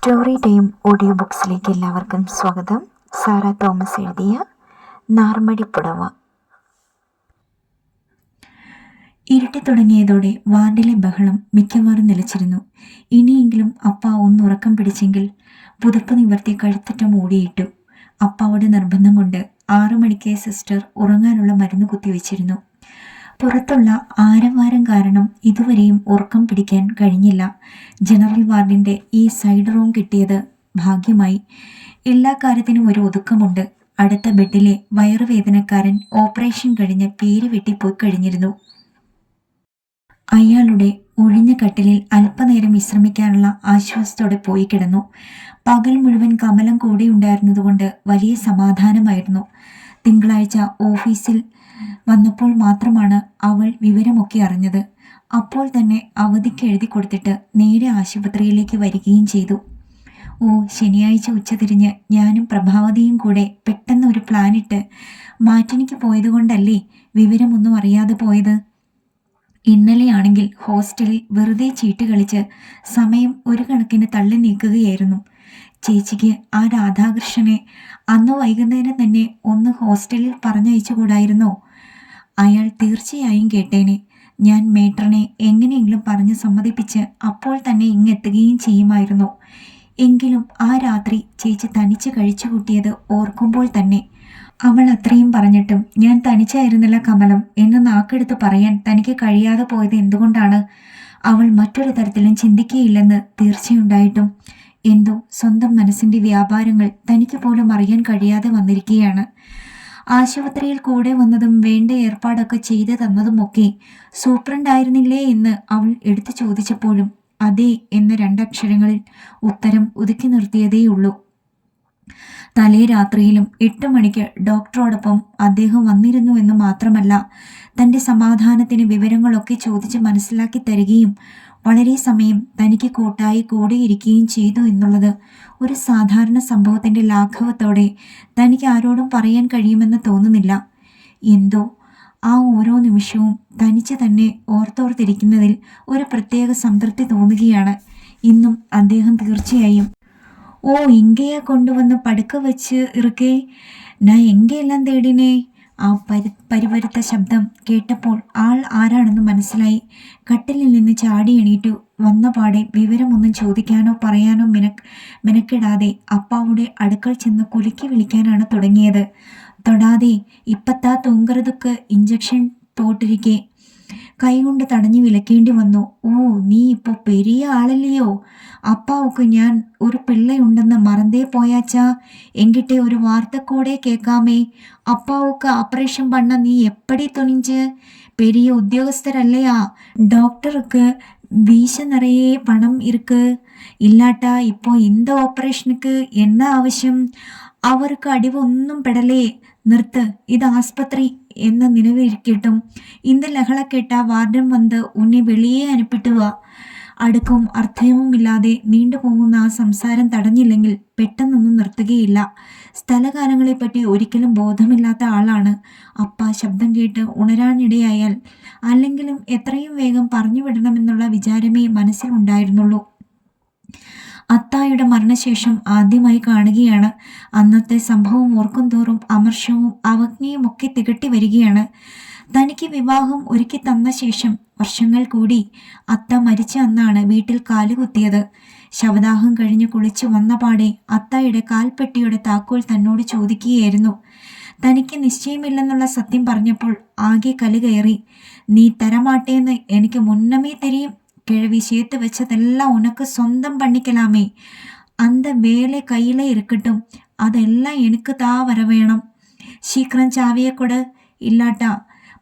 Story time audio ബുക്സിലേക്ക് എല്ലാവർക്കും സ്വാഗതം. Sara Thomas എഴുതിയ നാർമടിപ്പുടവ. ഇരുട്ടി തുടങ്ങിയതോടെ വാർഡിലെ ബഹളം മിക്കവാറും നിലച്ചിരുന്നു. ഇനിയെങ്കിലും അപ്പ ഒന്നുറക്കം പിടിച്ചെങ്കിൽ പുതപ്പ് നിവർത്തി കഴുത്തറ്റം മൂടിയിട്ടു. അപ്പാവുടെ നിർബന്ധം കൊണ്ട് 6 മണിക്ക് സിസ്റ്റർ ഉറങ്ങാനുള്ള മരുന്ന് കുത്തിവെച്ചിരുന്നു. പുറത്തുള്ള ആരവാരം കാരണം ഇതുവരെയും ഉറക്കം പിടിക്കാൻ കഴിഞ്ഞില്ല. ജനറൽ വാർഡിൻ്റെ ഈ സൈഡ് റൂം കിട്ടിയത് ഭാഗ്യമായി. എല്ലാ കാര്യത്തിനും ഒരു ഒതുക്കമുണ്ട്. അടുത്ത ബെഡിലെ വയറുവേദനക്കാരൻ ഓപ്പറേഷൻ കഴിഞ്ഞ് പേര് വെട്ടിപ്പോയി കഴിഞ്ഞിരുന്നു. അയാളുടെ ഒഴിഞ്ഞ കട്ടിലിൽ അല്പനേരം വിശ്രമിക്കാനുള്ള ആശ്വാസത്തോടെ പോയി കിടന്നു. പകൽ മുഴുവൻ കമലം കൂടെ ഉണ്ടായിരുന്നതുകൊണ്ട് വലിയ സമാധാനമായിരുന്നു. തിങ്കളാഴ്ച ഓഫീസിൽ വന്നപ്പോൾ മാത്രമാണ് അവൾ വിവരമൊക്കെ അറിഞ്ഞത്. അപ്പോൾ തന്നെ അവധിക്ക് എഴുതി കൊടുത്തിട്ട് നേരെ ആശുപത്രിയിലേക്ക് വരികയും ചെയ്തു. ശനിയാഴ്ച ഉച്ചതിരിഞ്ഞ് ഞാനും പ്രഭാവതിയും കൂടെ പെട്ടെന്ന് ഒരു പ്ലാനിട്ട് മാറ്റിനിക്ക് പോയതുകൊണ്ടല്ലേ വിവരമൊന്നും അറിയാതെ പോയത്. ഇന്നലെയാണെങ്കിൽ ഹോസ്റ്റലിൽ വെറുതെ ചീട്ട് കളിച്ച് സമയം ഒരു കണക്കിന് തള്ളി നീക്കുകയായിരുന്നു. ചേച്ചിക്ക് ആ രാധാകൃഷ്ണനെ അന്ന് വൈകുന്നേരം തന്നെ ഒന്ന് ഹോസ്റ്റലിൽ പറഞ്ഞയച്ചുകൂടായിരുന്നോ? അയാൾ തീർച്ചയായും കേട്ടേനെ. ഞാൻ മേട്രനെ എങ്ങനെയെങ്കിലും പറഞ്ഞ് സമ്മതിപ്പിച്ച് അപ്പോൾ തന്നെ ഇങ്ങെത്തുകയും ചെയ്യുമായിരുന്നു. എങ്കിലും ആ രാത്രി ചേച്ചി തനിച്ച് കഴിച്ചു കൂട്ടിയത് ഓർക്കുമ്പോൾ തന്നെ അവൾ അത്രയും പറഞ്ഞിട്ടും ഞാൻ തനിച്ചായിരുന്നില്ല കമലം എന്ന് നാക്കെടുത്ത് പറയാൻ തനിക്ക് കഴിയാതെ പോയത് എന്തുകൊണ്ടാണ്? അവൾ മറ്റൊരു തരത്തിലും ചിന്തിക്കുകയില്ലെന്ന് തീർച്ചയുണ്ടായിട്ടും എന്തോ സ്വന്തം മനസ്സിൻ്റെ വ്യാപാരങ്ങൾ തനിക്ക് പോലും അറിയാൻ കഴിയാതെ വന്നിരിക്കുകയാണ്. ആശുപത്രിയിൽ കൂടെ വന്നതും വേണ്ട ഏർപ്പാടൊക്കെ ചെയ്തു തന്നതുമൊക്കെ സൂപ്രണ്ടായിരുന്നില്ലേ എന്ന് അവൾ എടുത്തു ചോദിച്ചപ്പോഴും അതെ എന്ന 2 അക്ഷരങ്ങളിൽ ഉത്തരം ഒതുക്കി നിർത്തിയതേയുള്ളൂ. തലേ രാത്രിയിലും 8 മണിക്ക് ഡോക്ടറോടൊപ്പം അദ്ദേഹം വന്നിരുന്നു എന്ന് മാത്രമല്ല, തൻ്റെ സമാധാനത്തിന് വിവരങ്ങളൊക്കെ ചോദിച്ച് മനസ്സിലാക്കി തരികയും വളരെ സമയം തനിക്ക് കൂട്ടായി കൂടിയിരിക്കുകയും ചെയ്തു എന്നുള്ളത് ഒരു സാധാരണ സംഭവത്തിൻ്റെ ലാഘവത്തോടെ തനിക്ക് ആരോടും പറയാൻ കഴിയുമെന്ന് തോന്നുന്നില്ല. എന്തോ ആ ഓരോ നിമിഷവും തനിച്ച് തന്നെ ഓർത്തോർത്തിരിക്കുന്നതിൽ ഒരു പ്രത്യേക സംതൃപ്തി തോന്നുകയാണ്. ഇന്നും അദ്ദേഹം തീർച്ചയായും ഇങ്കയാ കൊണ്ടുവന്ന് പടുക്ക വെച്ച് ഇറുക്കേ ഞാൻ എങ്കയെല്ലാം തേടിനേ. ആ പരിവരുത്ത ശബ്ദം കേട്ടപ്പോൾ ആൾ ആരാണെന്ന് മനസ്സിലായി. കട്ടിലിൽ നിന്ന് ചാടി എണീറ്റു. വന്ന പാടെ വിവരമൊന്നും ചോദിക്കാനോ പറയാനോ മെനക്കിടാതെ അപ്പാവുടെ അടുക്കൽ ചെന്ന് കുലുക്കി വിളിക്കാനാണ് തുടങ്ങിയത്. തൊടാതെ ഇപ്പത്താ തൂങ്കറതുക്ക് ഇഞ്ചക്ഷൻ പോട്ടിരിക്കെ കൈകൊണ്ട് തടഞ്ഞു വിലക്കേണ്ടി വന്നു. നീ ഇപ്പോൾ പെരിയ ആളല്ലയോ? അപ്പാവുക്ക് ഞാൻ ഒരു പിള്ളയുണ്ടെന്ന് മറന്നേ പോയാച്ചാ? എങ്കിട്ടെ ഒരു വാർത്ത കൂടെ കേൾക്കാമേ. അപ്പാവുക്ക് ഓപ്പറേഷൻ പണ്ണ നീ എപ്പടി തുണിഞ്ച്? പെരിയ ഉദ്യോഗസ്ഥരല്ലയാ? ഡോക്ടർക്ക് വീശ നിറയെ പണം ഇருக்கு. ഇല്ലാട്ടാ இப்போ இந்த ഓപ്പറേഷനുക്ക് എന്നാ ആവശ്യം? അവർക്ക് അടിവൊന്നും പെടലേ. നിർത്ത്, ഇത് ആസ്പത്രി എന്ന നിലവിരിക്കട്ടും இந்த ലഹള കേട്ട വാർഡൻ വന്ന് ഉന്നെ വെളിയെ അനുപ്പിട്ടുവാ. അടുക്കും അർത്ഥവുമില്ലാതെ നീണ്ടുപോകുന്ന ആ സംസാരം തടഞ്ഞില്ലെങ്കിൽ പെട്ടെന്നൊന്നും നിർത്തുകയില്ല. സ്ഥലകാലങ്ങളെപ്പറ്റി ഒരിക്കലും ബോധമില്ലാത്ത ആളാണ് അപ്പ. ശബ്ദം കേട്ട് ഉണരാനിടയായാൽ അല്ലെങ്കിലും എത്രയും വേഗം പറഞ്ഞു വിടണമെന്നുള്ള വിചാരമേ മനസ്സിലുണ്ടായിരുന്നുള്ളൂ. അത്തായുടെ മരണശേഷം ആദ്യമായി കാണുകയാണ്. അന്നത്തെ സംഭവം ഓർക്കും തോറും അമർഷവും അവജ്ഞയും ഒക്കെ തികട്ടി വരികയാണ്. തനിക്ക് വിവാഹം ഒരുക്കി തന്ന ശേഷം വർഷങ്ങൾ കൂടി അത്ത മരിച്ച അന്നാണ് വീട്ടിൽ കാലുകുത്തിയത്. ശവദാഹം കഴിഞ്ഞ് കുളിച്ചു വന്ന പാടെ അത്തായുടെ കാൽപ്പെട്ടിയുടെ താക്കോൽ തന്നോട് ചോദിക്കുകയായിരുന്നു. തനിക്ക് നിശ്ചയമില്ലെന്നുള്ള സത്യം പറഞ്ഞപ്പോൾ ആകെ കലി കയറി. നീ തരമാട്ടേന്ന് എനിക്ക് മുന്നമേ തെരിയും. കിഴവി ചേർത്ത് വെച്ചതെല്ലാം ഉനക്ക് സ്വന്തം പണിക്കലാമേ. അന്ത വേല കയ്യിലെ ഇരിക്കട്ടും, അതെല്ലാം എനിക്ക് താ വരവേണം. ശീഘ്രം ചാവിയെക്കൊട്. ഇല്ലാട്ടാ.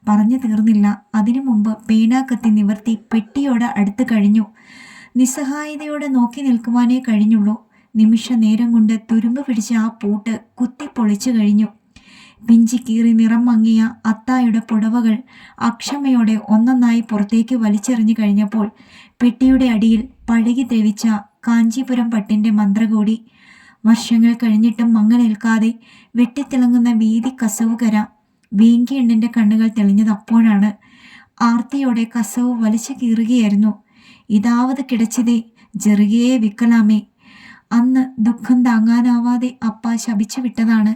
പറഞ്ഞു തീർന്നില്ല. അതിനു മുമ്പ് പേനാക്കത്തി നിവർത്തി പെട്ടിയോട് അടുത്ത് കഴിഞ്ഞു. നിസ്സഹായതയോടെ നോക്കി നിൽക്കുവാനേ കഴിഞ്ഞുള്ളൂ. നിമിഷ നേരം കൊണ്ട് തുരുമ്പ് പിടിച്ച ആ പൂട്ട് കുത്തിപ്പൊളിച്ചു കഴിഞ്ഞു. പിഞ്ചി കീറി നിറം മങ്ങിയ അത്തായുടെ പുടവകൾ അക്ഷമയോടെ ഒന്നൊന്നായി പുറത്തേക്ക് വലിച്ചെറിഞ്ഞു കഴിഞ്ഞപ്പോൾ പെട്ടിയുടെ അടിയിൽ പഴകി തെളിച്ച കാഞ്ചീപുരം പട്ടിൻ്റെ മന്ത്രകൂടി. വർഷങ്ങൾ കഴിഞ്ഞിട്ടും മങ്ങലേൽക്കാതെ വെട്ടിത്തിളങ്ങുന്ന വീതി കസവുകര. വേങ്കിയെണ്ണിൻ്റെ കണ്ണുകൾ തെളിഞ്ഞത് അപ്പോഴാണ്. ആർത്തിയോടെ കസവ് വലിച്ചു കീറുകയായിരുന്നു. ഇതാവത് കിടച്ചതേ, ജെറുകയെ വിക്കലാമേ. അന്ന് ദുഃഖം താങ്ങാനാവാതെ അപ്പ ശപിച്ചു വിട്ടതാണ്.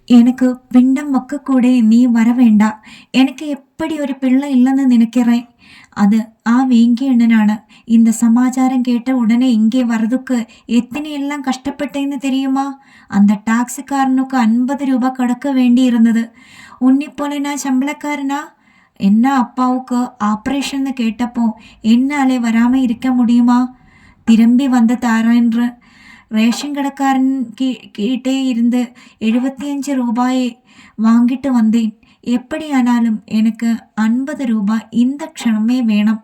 எனக்கு பிண்டம் வைக்கக்கூட நீ வர வேண்டா. எனக்கு எப்படி ஒரு பிள்ளை இல்லைன்னு நினைக்கிறேன். அது ആ വേങ്കിയണ്ണനാണ്. இந்த சமாச்சாரம் கேட்ட உடனே இங்கே வரதுக்கு எத்தனை எல்லாம் கஷ்டப்பட்டேன்னு தெரியுமா? அந்த டாக்ஸிக்காரனுக்கு 50 ரூபா கொடுக்க வேண்டி இருந்தது. உன்னைப்போல நான் சம்பளக்காரனா? என்ன அப்பாவுக்கு ஆப்ரேஷன்னு கேட்டப்போ என்னாலே வராம இருக்க முடியுமா? திரும்பி வந்து தாரேன்ற റേഷൻ കടക്കാരൻ കിട്ടേ ഇരുന്ന് 75 രൂപയെ വാങ്ങിട്ട് വന്നേൻ. എപ്പടിയാനാലും എനിക്ക് 50 രൂപ ഇന്ത ക്ഷണമേ വേണം.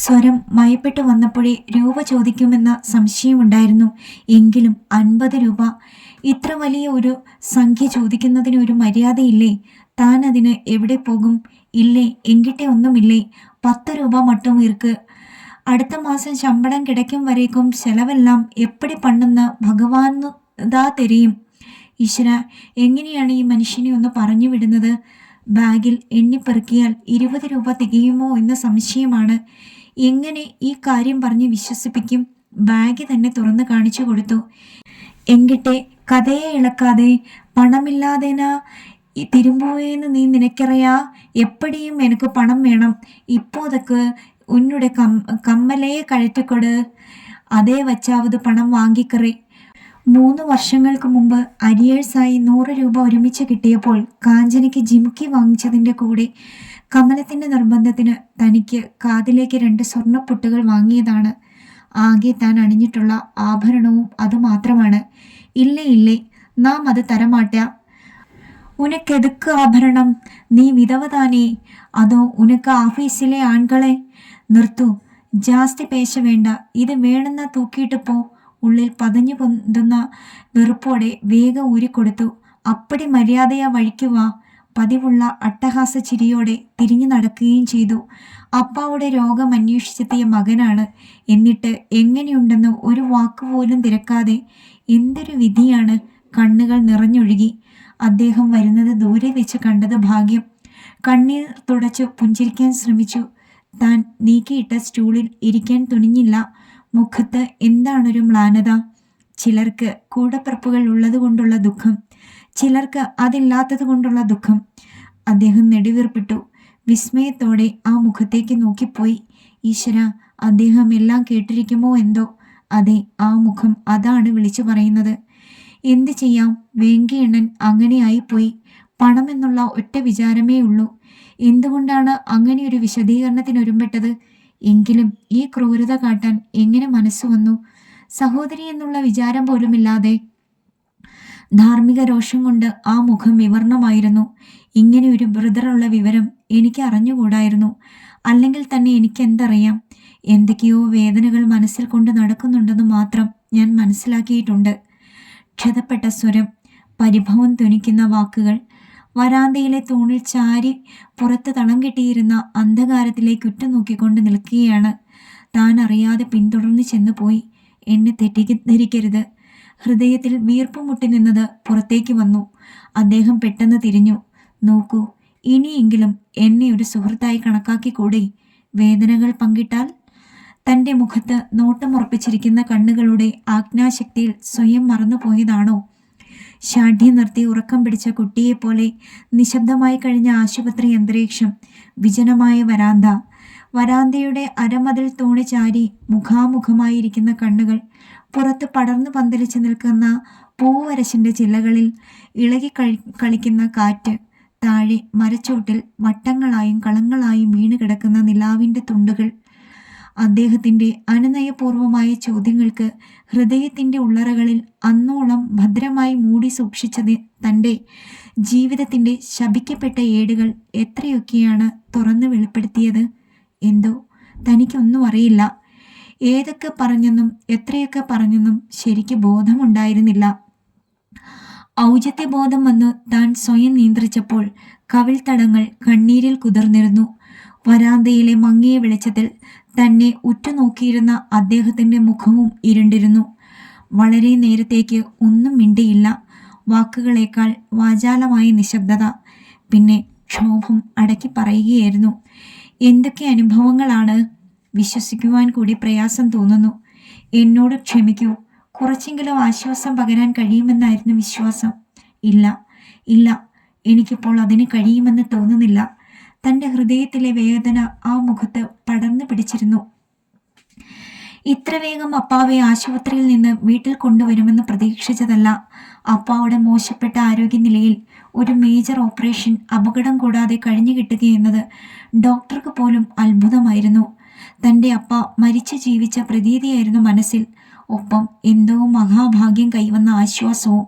സ്വരം മയപ്പെട്ടു വന്നപ്പോഴേ രൂപ ചോദിക്കുമെന്ന സംശയമുണ്ടായിരുന്നു. എങ്കിലും 50 രൂപ, ഇത്ര വലിയ ഒരു സംഖ്യ ചോദിക്കുന്നതിന് ഒരു മര്യാദയില്ലേ? താൻ അതിന് എവിടെ പോകും? ഇല്ലേ, എങ്കിട്ടേ ഒന്നുമില്ലേ. 10 രൂപ മട്ടും ഇർക്ക്. അടുത്ത മാസം ശമ്പളം കിടക്കും വരേക്കും ചെലവെല്ലാം എപ്പടി പണ്ടെന്ന് ഭഗവാന് ദാ തെരിയും. ഈശ്വര, എങ്ങനെയാണ് ഈ മനുഷ്യനെ ഒന്ന് പറഞ്ഞു വിടുന്നത്? ബാഗിൽ എണ്ണിപ്പെറുക്കിയാൽ 20 രൂപ തികയുമോ എന്ന സംശയമാണ്. എങ്ങനെ ഈ കാര്യം പറഞ്ഞ് വിശ്വസിപ്പിക്കും? ബാഗ് തന്നെ തുറന്ന് കാണിച്ചു കൊടുത്തു. എങ്കിട്ടെ കഥയെ ഇളക്കാതെ, പണമില്ലാതെനാ തിരുമ്പുവേന്ന് നീ നിനക്കറിയാ? എപ്പടിയും എനിക്ക് പണം വേണം. ഇപ്പോതൊക്കെ ഉന്നുടെ കമ്മലയെ കഴറ്റിക്കൊട്. അതേ വച്ചാവത് പണം വാങ്ങിക്കറേ. 3 വർഷങ്ങൾക്ക് മുമ്പ് അരിയേഴ്സായി 100 രൂപ ഒരുമിച്ച് കിട്ടിയപ്പോൾ കാഞ്ചനയ്ക്ക് ജിമുക്കി വാങ്ങിച്ചതിൻ്റെ കൂടെ കമലത്തിൻ്റെ നിർബന്ധത്തിന് തനിക്ക് കാതിലേക്ക് 2 സ്വർണ്ണപ്പൊട്ടുകൾ വാങ്ങിയതാണ്. ആകെ താൻ അണിഞ്ഞിട്ടുള്ള ആഭരണവും അതുമാത്രമാണ്. ഇല്ലേ ഇല്ലേ, നാം അത് തരമാട്ട. ഉനക്കെതുക്ക് ആഭരണം? നീ വിധവതാനേ? അതോ ഉനക്ക് ആഫീസിലെ ആൺകളെ? നിർത്തു, ജാസ്തി പേശ വേണ്ട. ഇത് വേണമെന്ന തൂക്കിയിട്ട് പോ. ഉള്ളിൽ പതഞ്ഞു പൊന്തുന്ന വെറുപ്പോടെ വേഗം ഊരിക്കൊടുത്തു. അപ്പടി മര്യാദയാ വഴിക്കുവാ. പതിവുള്ള അട്ടഹാസ ചിരിയോടെ തിരിഞ്ഞു നടക്കുകയും ചെയ്തു. അപ്പാവുടെ രോഗം അന്വേഷിച്ചെത്തിയ മകനാണ്. എന്നിട്ട് എങ്ങനെയുണ്ടെന്ന് ഒരു വാക്കുപോലും തിരക്കാതെ. എന്തൊരു വിധിയാണ്! കണ്ണുകൾ നിറഞ്ഞൊഴുകി. അദ്ദേഹം വരുന്നത് ദൂരെ വെച്ച് കണ്ടത് ഭാഗ്യം. കണ്ണീർ തുടച്ചു പുഞ്ചിരിക്കാൻ ശ്രമിച്ചു. താൻ നീക്കിയിട്ട സ്റ്റൂളിൽ ഇരിക്കാൻ തുനിഞ്ഞില്ല. മുഖത്ത് എന്താണൊരു മ്ലാനത. ചിലർക്ക് കൂടപ്പിറപ്പുകൾ ഉള്ളതുകൊണ്ടുള്ള ദുഃഖം, ചിലർക്ക് അതില്ലാത്തത് കൊണ്ടുള്ള ദുഃഖം. അദ്ദേഹം നെടുവീർപ്പിട്ടു. വിസ്മയത്തോടെ ആ മുഖത്തേക്ക് നോക്കിപ്പോയി. ഈശ്വര, അദ്ദേഹം എല്ലാം കേട്ടിരിക്കുമോ എന്തോ. അതെ, ആ മുഖം അതാണ് വിളിച്ചു പറയുന്നത്. എന്ത് ചെയ്യാം, വേങ്കിയണ്ണൻ അങ്ങനെയായിപ്പോയി. പണമെന്നുള്ള ഒറ്റ വിചാരമേ ഉള്ളൂ. എന്തുകൊണ്ടാണ് അങ്ങനെയൊരു വിശദീകരണത്തിനൊരുമ്പെട്ടത്? എങ്കിലും ഈ ക്രൂരത കാട്ടാൻ എങ്ങനെ മനസ്സു വന്നു? സഹോദരി എന്നുള്ള വിചാരം പോലുമില്ലാതെ. ധാർമ്മിക രോഷം കൊണ്ട് ആ മുഖം വിവർണമായിരുന്നു. ഇങ്ങനെ ഒരു ബ്രദറുള്ള വിവരം എനിക്ക് അറിഞ്ഞുകൂടായിരുന്നു. അല്ലെങ്കിൽ തന്നെ എനിക്കെന്തറിയാം? എന്തൊക്കെയോ വേദനകൾ മനസ്സിൽ കൊണ്ട് നടക്കുന്നുണ്ടെന്ന് മാത്രം ഞാൻ മനസ്സിലാക്കിയിട്ടുണ്ട്. ക്ഷതപ്പെട്ട സ്വരം, പരിഭവം ധ്വനിക്കുന്ന വാക്കുകൾ. വരാന്തയിലെ തൂണിൽ ചാരി പുറത്ത് തളം കെട്ടിയിരുന്ന അന്ധകാരത്തിലേക്ക് ഉറ്റുനോക്കിക്കൊണ്ട് നിൽക്കുകയാണ്. താൻ അറിയാതെ പിന്തുടർന്ന് ചെന്നുപോയി. എന്നെ തെറ്റിദ്ധരിക്കരുത്. ഹൃദയത്തിൽ വീർപ്പ് മുട്ടി നിന്നത് പുറത്തേക്ക് വന്നു. അദ്ദേഹം പെട്ടെന്ന് തിരിഞ്ഞു. നോക്കൂ, ഇനിയെങ്കിലും എന്നെ ഒരു സുഹൃത്തായി കണക്കാക്കിക്കൂടെ? വേദനകൾ പങ്കിട്ടാൽ? തൻ്റെ മുഖത്ത് നോട്ടമുറപ്പിച്ചിരിക്കുന്ന കണ്ണുകളുടെ ആജ്ഞാശക്തിയിൽ സ്വയം മറന്നുപോയതാണോ? ഷാഠ്യം നിർത്തി ഉറക്കം പിടിച്ച കുട്ടിയെപ്പോലെ നിശബ്ദമായി കഴിഞ്ഞ ആശുപത്രി അന്തരീക്ഷം. വിജനമായ വരാന്ത. വരാന്തയുടെ അരമതിൽ തൂണി ചാരി മുഖാമുഖമായിരിക്കുന്ന കണ്ണുകൾ. പുറത്ത് പടർന്നു പന്തലിച്ച് നിൽക്കുന്ന പൂവരശിൻ്റെ ചില്ലകളിൽ ഇളകി കളിക്കുന്ന കാറ്റ്. താഴെ മരച്ചോട്ടിൽ വട്ടങ്ങളായും കളങ്ങളായും വീണ് കിടക്കുന്ന നിലാവിൻ്റെ തുണ്ടുകൾ. അദ്ദേഹത്തിൻ്റെ അനുനയപൂർവമായ ചോദ്യങ്ങൾക്ക് ഹൃദയത്തിൻ്റെ ഉള്ളറകളിൽ അന്നോളം ഭദ്രമായി മൂടി സൂക്ഷിച്ചത് തൻ്റെ ജീവിതത്തിൻ്റെ ശപിക്കപ്പെട്ട ഏടുകൾ എത്രയൊക്കെയാണ് തുറന്ന് വെളിപ്പെടുത്തിയത്. എന്തോ തനിക്കൊന്നും അറിയില്ല. ഏതൊക്കെ പറഞ്ഞെന്നും എത്രയൊക്കെ പറഞ്ഞെന്നും ശരിക്ക് ബോധമുണ്ടായിരുന്നില്ല. ഔചിത്യബോധം വന്ന് താൻ സ്വയം നിയന്ത്രിച്ചപ്പോൾ കവിൾത്തടങ്ങൾ കണ്ണീരിൽ കുതിർന്നിരുന്നു. വരാന്തയിലെ മങ്ങിയ വെളിച്ചത്തിൽ തന്നെ ഉറ്റുനോക്കിയിരുന്ന അദ്ദേഹത്തിൻ്റെ മുഖവും ഇരുണ്ടിരുന്നു. വളരെ നേരത്തേക്ക് ഒന്നും മിണ്ടിയില്ല. വാക്കുകളേക്കാൾ വാചാലമായ നിശബ്ദത. പിന്നെ ക്ഷോഭം അടക്കി പറയുകയായിരുന്നു. എന്തൊക്കെ അനുഭവങ്ങളാണ്! വിശ്വസിക്കുവാൻ കൂടി പ്രയാസം തോന്നുന്നു. എന്നോട് ക്ഷമിക്കൂ. കുറച്ചെങ്കിലും ആശ്വാസം പകരാൻ കഴിയുമെന്നായിരുന്നു വിശ്വാസം. ഇല്ല, ഇല്ല, എനിക്കിപ്പോൾ അതിന് കഴിയുമെന്ന് തോന്നുന്നില്ല. തൻ്റെ ഹൃദയത്തിലെ വേദന ആ മുഖത്ത് പടർന്നു പിടിച്ചിരുന്നു. ഇത്ര വേഗം അപ്പാവെ ആശുപത്രിയിൽ നിന്ന് വീട്ടിൽ കൊണ്ടുവരുമെന്ന് പ്രതീക്ഷിച്ചതല്ല. അപ്പാവുടെ മോശപ്പെട്ട ആരോഗ്യനിലയിൽ ഒരു മേജർ ഓപ്പറേഷൻ അപകടം കൂടാതെ കഴിഞ്ഞു കിട്ടുകയെന്നത് ഡോക്ടർക്ക് പോലും അത്ഭുതമായിരുന്നു. തൻ്റെ അപ്പ മരിച്ചു ജീവിച്ച പ്രതീതിയായിരുന്നു മനസ്സിൽ. ഒപ്പം എന്തോ മഹാഭാഗ്യം കൈവന്ന ആശ്വാസവും.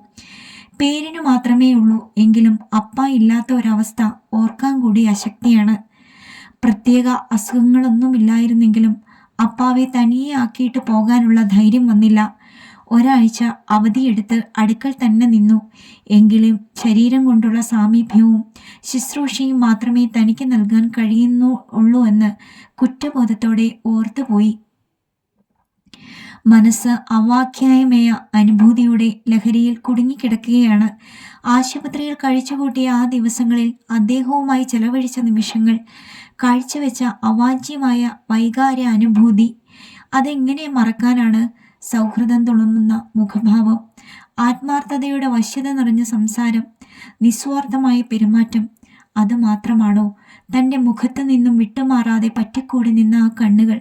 പേരിനു മാത്രമേ ഉള്ളൂ, എങ്കിലും അപ്പ ഇല്ലാത്ത ഒരവസ്ഥ ഓർക്കാൻ കൂടി അശക്തിയാണ്. പ്രത്യേക അസുഖങ്ങളൊന്നുമില്ലായിരുന്നെങ്കിലും അപ്പാവെ തനിയെ ആക്കിയിട്ട് പോകാനുള്ള ധൈര്യം വന്നില്ല. ഒരാഴ്ച അവധിയെടുത്ത് അടുക്കൽ തന്നെ നിന്നു. എങ്കിലും കൊണ്ടുള്ള സാമീപ്യവും ശുശ്രൂഷയും മാത്രമേ തനിക്ക് നൽകാൻ കഴിയുന്നുള്ളൂ എന്ന് കുറ്റബോധത്തോടെ ഓർത്തുപോയി. മനസ്സ് അവാക്യായമേയ അനുഭൂതിയുടെ ലഹരിയിൽ കുടുങ്ങിക്കിടക്കുകയാണ്. ആശുപത്രിയിൽ കഴിച്ചുകൂട്ടിയ ആ ദിവസങ്ങളിൽ അദ്ദേഹവുമായി ചെലവഴിച്ച നിമിഷങ്ങൾ, കാഴ്ചവെച്ച അവാച്യമായ വൈകാര്യ അനുഭൂതി, അതെങ്ങനെ മറക്കാനാണ്? സൗഹൃദം തുളുമ്പുന്ന മുഖഭാവം, ആത്മാർത്ഥതയുടെ വശ്യത നിറഞ്ഞ സംസാരം, നിസ്വാർത്ഥമായ പെരുമാറ്റം, അതുമാത്രമാണോ തൻ്റെ മുഖത്ത് നിന്നും വിട്ടുമാറാതെ പറ്റിക്കൂടി നിന്ന ആ കണ്ണുകൾ?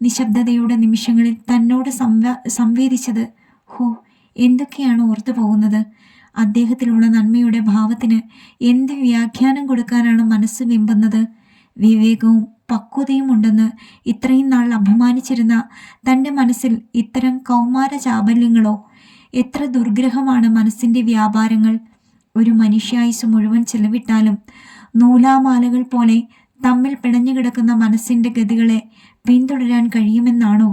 നിശബ്ദതയുടെ നിമിഷങ്ങളിൽ തന്നോട് സംവേദിച്ചത്. ഹോ, എന്തൊക്കെയാണ് ഓർത്തു പോകുന്നത്? അദ്ദേഹത്തിലുള്ള നന്മയുടെ ഭാവത്തിന് എന്ത് വ്യാഖ്യാനം കൊടുക്കാനാണ് മനസ്സ് വെമ്പുന്നത്? വിവേകവും പക്വതയും ഉണ്ടെന്ന് ഇത്രയും നാൾ അഭിമാനിച്ചിരുന്ന തൻ്റെ മനസ്സിൽ ഇത്തരം കൗമാര ചാബല്യങ്ങളോ? എത്ര ദുർഗ്രഹമാണ് മനസ്സിൻ്റെ വ്യാപാരങ്ങൾ! ഒരു മനുഷ്യായുസ് മുഴുവൻ ചെലവിട്ടാലും നൂലാമാലകൾ പോലെ തമ്മിൽ പിണഞ്ഞു കിടക്കുന്ന മനസ്സിൻ്റെ ഗതികളെ പിന്തുടരാൻ കഴിയുമെന്നാണോ?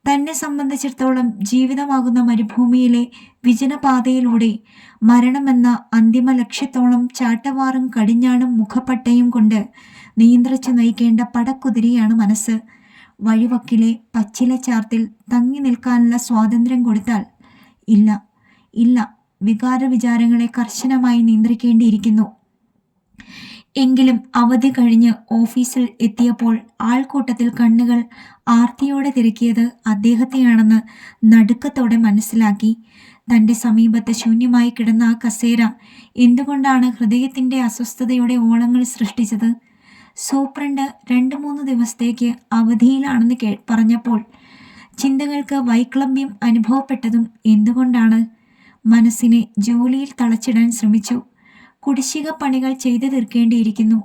തന്നെ സംബന്ധിച്ചിടത്തോളം ജീവിതമാകുന്ന മരുഭൂമിയിലെ വിജനപാതയിലൂടെ മരണമെന്ന അന്തിമ ലക്ഷ്യത്തോളം ചാട്ടവാറും കടിഞ്ഞാണും മുഖപ്പട്ടയും കൊണ്ട് നിയന്ത്രിച്ചു നയിക്കേണ്ട പടക്കുതിരയാണ് മനസ്സ്. വഴിവക്കിലെ പച്ചിലച്ചാർത്തിൽ തങ്ങി നിൽക്കാനുള്ള സ്വാതന്ത്ര്യം കൊടുത്താൽ ഇല്ല, ഇല്ല, വികാരവിചാരങ്ങളെ കർശനമായി നിയന്ത്രിക്കേണ്ടിയിരിക്കുന്നു. എങ്കിലും അവധി കഴിഞ്ഞ് ഓഫീസിൽ എത്തിയപ്പോൾ ആൾക്കൂട്ടത്തിൽ കണ്ണുകൾ ആർത്തിയോടെ തിരക്കിയത് അദ്ദേഹത്തെയാണെന്ന് നടുക്കത്തോടെ മനസ്സിലാക്കി. തൻ്റെ സമീപത്ത് ശൂന്യമായി കിടന്ന ആ കസേര എന്തുകൊണ്ടാണ് ഹൃദയത്തിൻ്റെ അസ്വസ്ഥതയുടെ ഓളങ്ങൾ സൃഷ്ടിച്ചത്? സൂപ്രണ്ട് 2-3 ദിവസത്തേക്ക് അവധിയിലാണെന്ന് പറഞ്ഞപ്പോൾ ചിന്തകൾക്ക് വൈക്ലഭ്യം അനുഭവപ്പെട്ടതും എന്തുകൊണ്ടാണ്? മനസ്സിനെ ജോലിയിൽ തളച്ചിടാൻ ശ്രമിച്ചു. കുടിശ്ശിക പണികൾ ചെയ്തു തീർക്കേണ്ടിയിരിക്കുന്നു.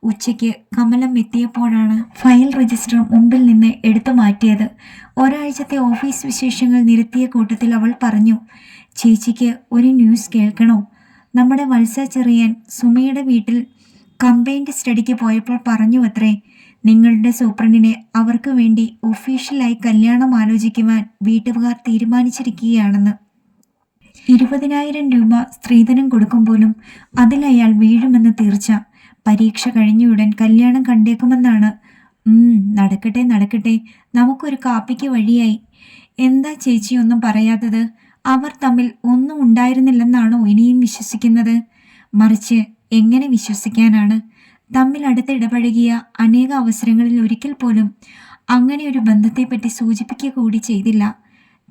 ഉച്ചയ്ക്ക് കമലം എത്തിയപ്പോഴാണ് ഫയൽ രജിസ്റ്റർ മുമ്പിൽ നിന്ന് എടുത്തു മാറ്റിയത്. ഒരാഴ്ചത്തെ ഓഫീസ് വിശേഷങ്ങൾ നിരത്തിയ കൂട്ടത്തിൽ അവൾ പറഞ്ഞു, ചേച്ചിക്ക് ഒരു ന്യൂസ് കേൾക്കണോ? നമ്മുടെ വത്സ ചെറിയാൻ സുമയുടെ വീട്ടിൽ കമ്പൈൻഡ് സ്റ്റഡിക്ക് പോയപ്പോൾ പറഞ്ഞു അത്രേ, നിങ്ങളുടെ സൂപ്രണ്ടിനെ അവർക്ക് വേണ്ടി ഒഫീഷ്യലായി കല്യാണം ആലോചിക്കുവാൻ വീട്ടുകാർ തീരുമാനിച്ചിരിക്കുകയാണെന്ന്. 20,000 രൂപ സ്ത്രീധനം കൊടുക്കും പോലും അതിൽ അയാൾ വീഴുമെന്ന് തീർച്ച. പരീക്ഷ കഴിഞ്ഞയുടൻ കല്യാണം കണ്ടേക്കുമെന്നാണ്. നടക്കട്ടെ നടക്കട്ടെ, നമുക്കൊരു കാപ്പിക്ക് വഴിയായി. എന്താ ചേച്ചി ഒന്നും പറയാത്തത്? അവർ തമ്മിൽ ഒന്നും ഉണ്ടായിരുന്നില്ലെന്നാണോ ഇനിയും വിശ്വസിക്കുന്നത്? മറിച്ച് എങ്ങനെ വിശ്വസിക്കാനാണ്? തമ്മിൽ അടുത്ത് ഇടപഴകിയ അനേക അവസരങ്ങളിൽ ഒരിക്കൽ പോലും അങ്ങനെ ഒരു ബന്ധത്തെപ്പറ്റി സൂചിപ്പിക്കുക കൂടി ചെയ്തില്ല.